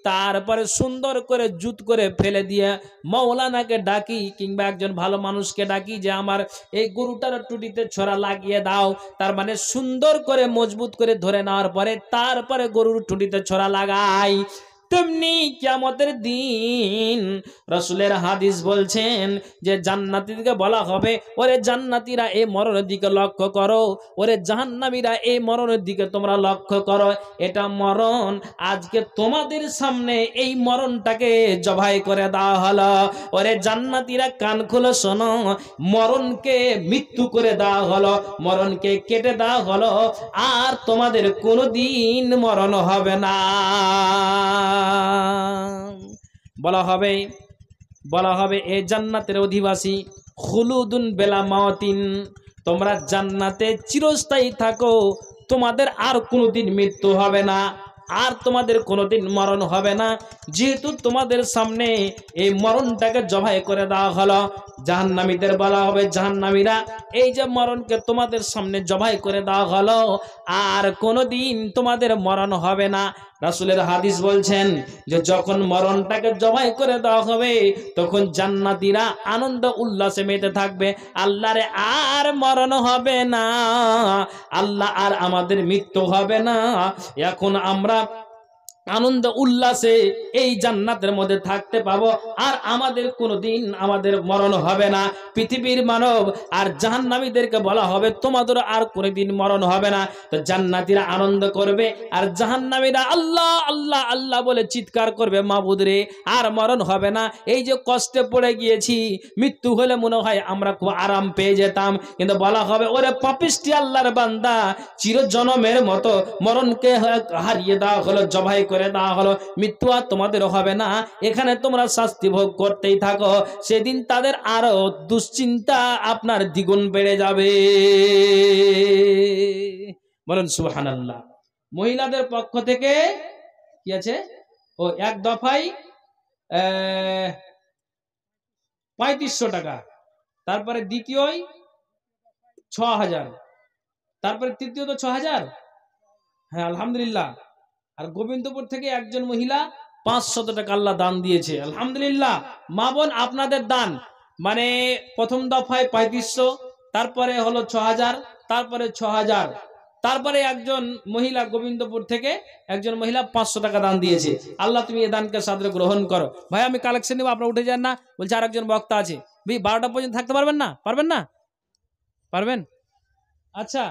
তারপরে সুন্দর করে জুত করে ফেলে দিয়ে মৌলানাকে ডাকি কিংবা একজন ভালো মানুষকে ডাকি যে আমার এই গরুটার টুটিতে ছোরা লাগিয়ে দাও। তার মানে সুন্দর করে মজবুত করে ধরে নেওয়ার পরে তারপরে গরুর টুটিতে ছোরা লাগাই। তেমনি কিয়ামতের দিন রাসূলের হাদিস বলছেন যে জান্নাতীদেরকে বলা হবে, ওরে জান্নাতীরা এই মরণের দিকে লক্ষ্য করো, ওরে জাহান্নামীরা এই মরণের দিকে তোমরা লক্ষ্য করো। এটা মরণ, আজকে তোমাদের সামনে এই মরণটাকে জবাই করে দেওয়া হলো। ওরে জান্নাতীরা কান খুলে শোনো, মরণকে মৃত্যু করে দেওয়া হলো, মরণকে কেটে দেওয়া হলো, আর তোমাদের কোনোদিন মরণ হবে না। বলা হবে এ জান্নাতের অধিবাসী খুলুদুন বেলা মাওতিন, তোমরা জান্নাতে চিরস্থায়ী থাকো, তোমাদের আর কোনোদিন মৃত্যু হবে না, আর তোমাদের কোনোদিন মরণ হবে না। যেহেতু তোমাদের সামনে এই মরণটাকে জবাই করে দেওয়া হলো, জাহান্নামীদের বলা হবে, জাহান্নামীরা এই যে মরণকে তোমাদের সামনে জবাই করে দেওয়া হলো, আর কোনোদিন তোমাদের মরণ হবে না। রাসূলের হাদিস বলছেন যে যখন মরণটাকে জবাই করে দেওয়া হবে তখন জান্নাতীরা আনন্দ উল্লাসে মেতে থাকবে, আল্লাহরে আর মরণ হবে না, আল্লাহ আর আমাদের মৃত্যু হবে না, এখন আমরা আনন্দ উল্লাসে এই জান্নাতের মধ্যে থাকতে পাবো, আর আমাদের কোনোদিন আমাদের মরণ হবে না। পৃথিবীর মানব আর জাহান্নামীদেরকে বলা হবে তোমাদের আর কোনোদিন মরণ হবে না। তো জান্নাতীরা আনন্দ করবে আর জাহান্নামীরা আল্লাহ আল্লাহ আল্লাহ বলে চিৎকার করবে, মাবুদ রে আর মরণ হবে না, এই যে কষ্টে পড়ে গিয়েছি, মৃত্যু হলে মনে হয় আমরা খুব আরাম পেয়ে যেতাম, কিন্তু বলা হবে ওরে পাপিষ্টি আল্লাহর বান্দা, চিরজনমের মতো মরণকে হারিয়ে দেওয়া হলো, জবাই করে দেওয়া হলো, মৃত্যু আর তোমাদের হবে না, এখানে তোমরা শাস্তি ভোগ করতেই থাকো। সেদিন তাদের আরো দুশ্চিন্তা আপনার দ্বিগুণ বেড়ে যাবে। বলেন সুবহানাল্লাহ। মহিলাদের পক্ষ থেকে কি আছে, ও এক দফায় ৩৫০০ টাকা, তারপরে দ্বিতীয় ৬০০০, তারপরে তৃতীয়ত ৬০০০। হ্যাঁ আলহামদুলিল্লাহ। আর গোবিন্দপুর থেকে একজন মহিলা ৫০০ টাকা আল্লাহ দান দিয়েছে, আলহামদুলিল্লাহ। মা বোন আপনাদের দান মানে প্রথম দফায় ৩৫০০, তারপরে হলো ৬০০০, তারপরে ৬০০০, তারপরে একজন মহিলা গোবিন্দপুর থেকে একজন মহিলা ৫০০ টাকা দান দিয়েছে। আল্লাহ তুমি এই দানকে সাদরে গ্রহণ করো। ভাই আমি কালেকশন নেব, আপনারা উঠে যান না, বলছে আর একজন বক্তা আছে। ভাই ১২টা পর্যন্ত থাকতে পারবেন না? পারবেন না? পারবেন? আচ্ছা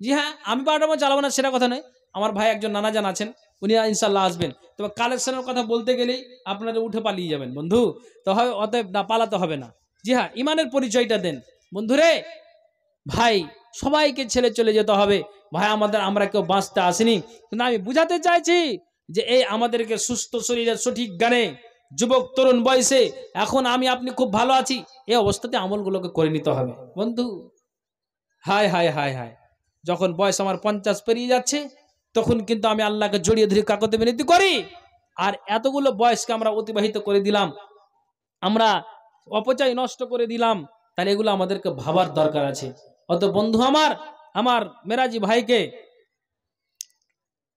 জি হ্যাঁ, আমি ১২টা পর্যন্ত চালাবো না সেটা কথা নয়, আমার ভাই একজন নানাজান আছেন, উনি ইনশাল্লাহ আসবেন। তবে কালেকশনের কথা বলতে গেলেই আপনারা উঠে পালিয়ে যাবেন বন্ধু, তো হয় অতএব না, পালাতে হবে না। জি হ্যাঁ, ইমানের পরিচয়টা দেন বন্ধুরে। ভাই সবাইকে ছেড়ে চলে যেতে হবে ভাই, আমরা কেউ বাঁচতে আসিনি, কিন্তু আমি বুঝাতে চাইছি যে এই আমাদেরকে সুস্থ শরীরে সঠিক জ্ঞানে যুবক তরুণ বয়সে এখন আমি আপনি খুব ভালো আছি, এই অবস্থাতে আমলগুলোকে করে নিতে হবে বন্ধু। হায় হায় হায় হায়, যখন বয়স আমার ৫০ পেরিয়ে যাচ্ছে তখন কিন্তু আমি আল্লাহকে জড়িয়ে ধরে কাকতে বিনতি করি, আর এতগুলো বয়সকে আমরা অতিবাহিত করে দিলাম, আমরা অপচয় নষ্ট করে দিলাম, তাহলে এগুলো আমাদেরকে ভাবার দরকার আছে। অত বন্ধু আমার মেরাজি ভাইকে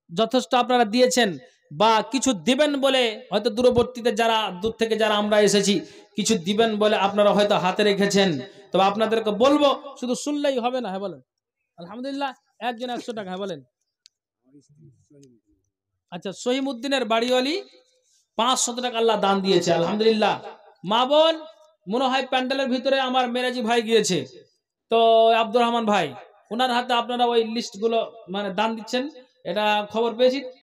যথেষ্ট আপনারা দিয়েছেন বা কিছু দিবেন বলে হয়তো দূরবর্তীতে যারা দূর থেকে যারা আমরা এসেছি কিছু দিবেন বলে আপনারা হয়তো হাতে রেখেছেন, তবে আপনাদেরকে বলবো শুধু শুনলেই হবে না। হ্যাঁ বলেন আলহামদুলিল্লাহ। একজন ১০০ টাকা। হ্যাঁ বলেন। আচ্ছা সহিমউদ্দিনের বাড়িওয়ালি ৫০০ টাকা আল্লাহ দান দিয়েছে, আলহামদুলিল্লাহ। মা বোন মনে হয় প্যান্ডেলের ভিতরে আমার মেরাজি ভাই গিয়েছে, তো আব্দুর রহমান ভাই ওনার হাতে আপনারা ওই লিস্ট গুলো মানে দান দিচ্ছেন, এটা খবর পেয়েছি।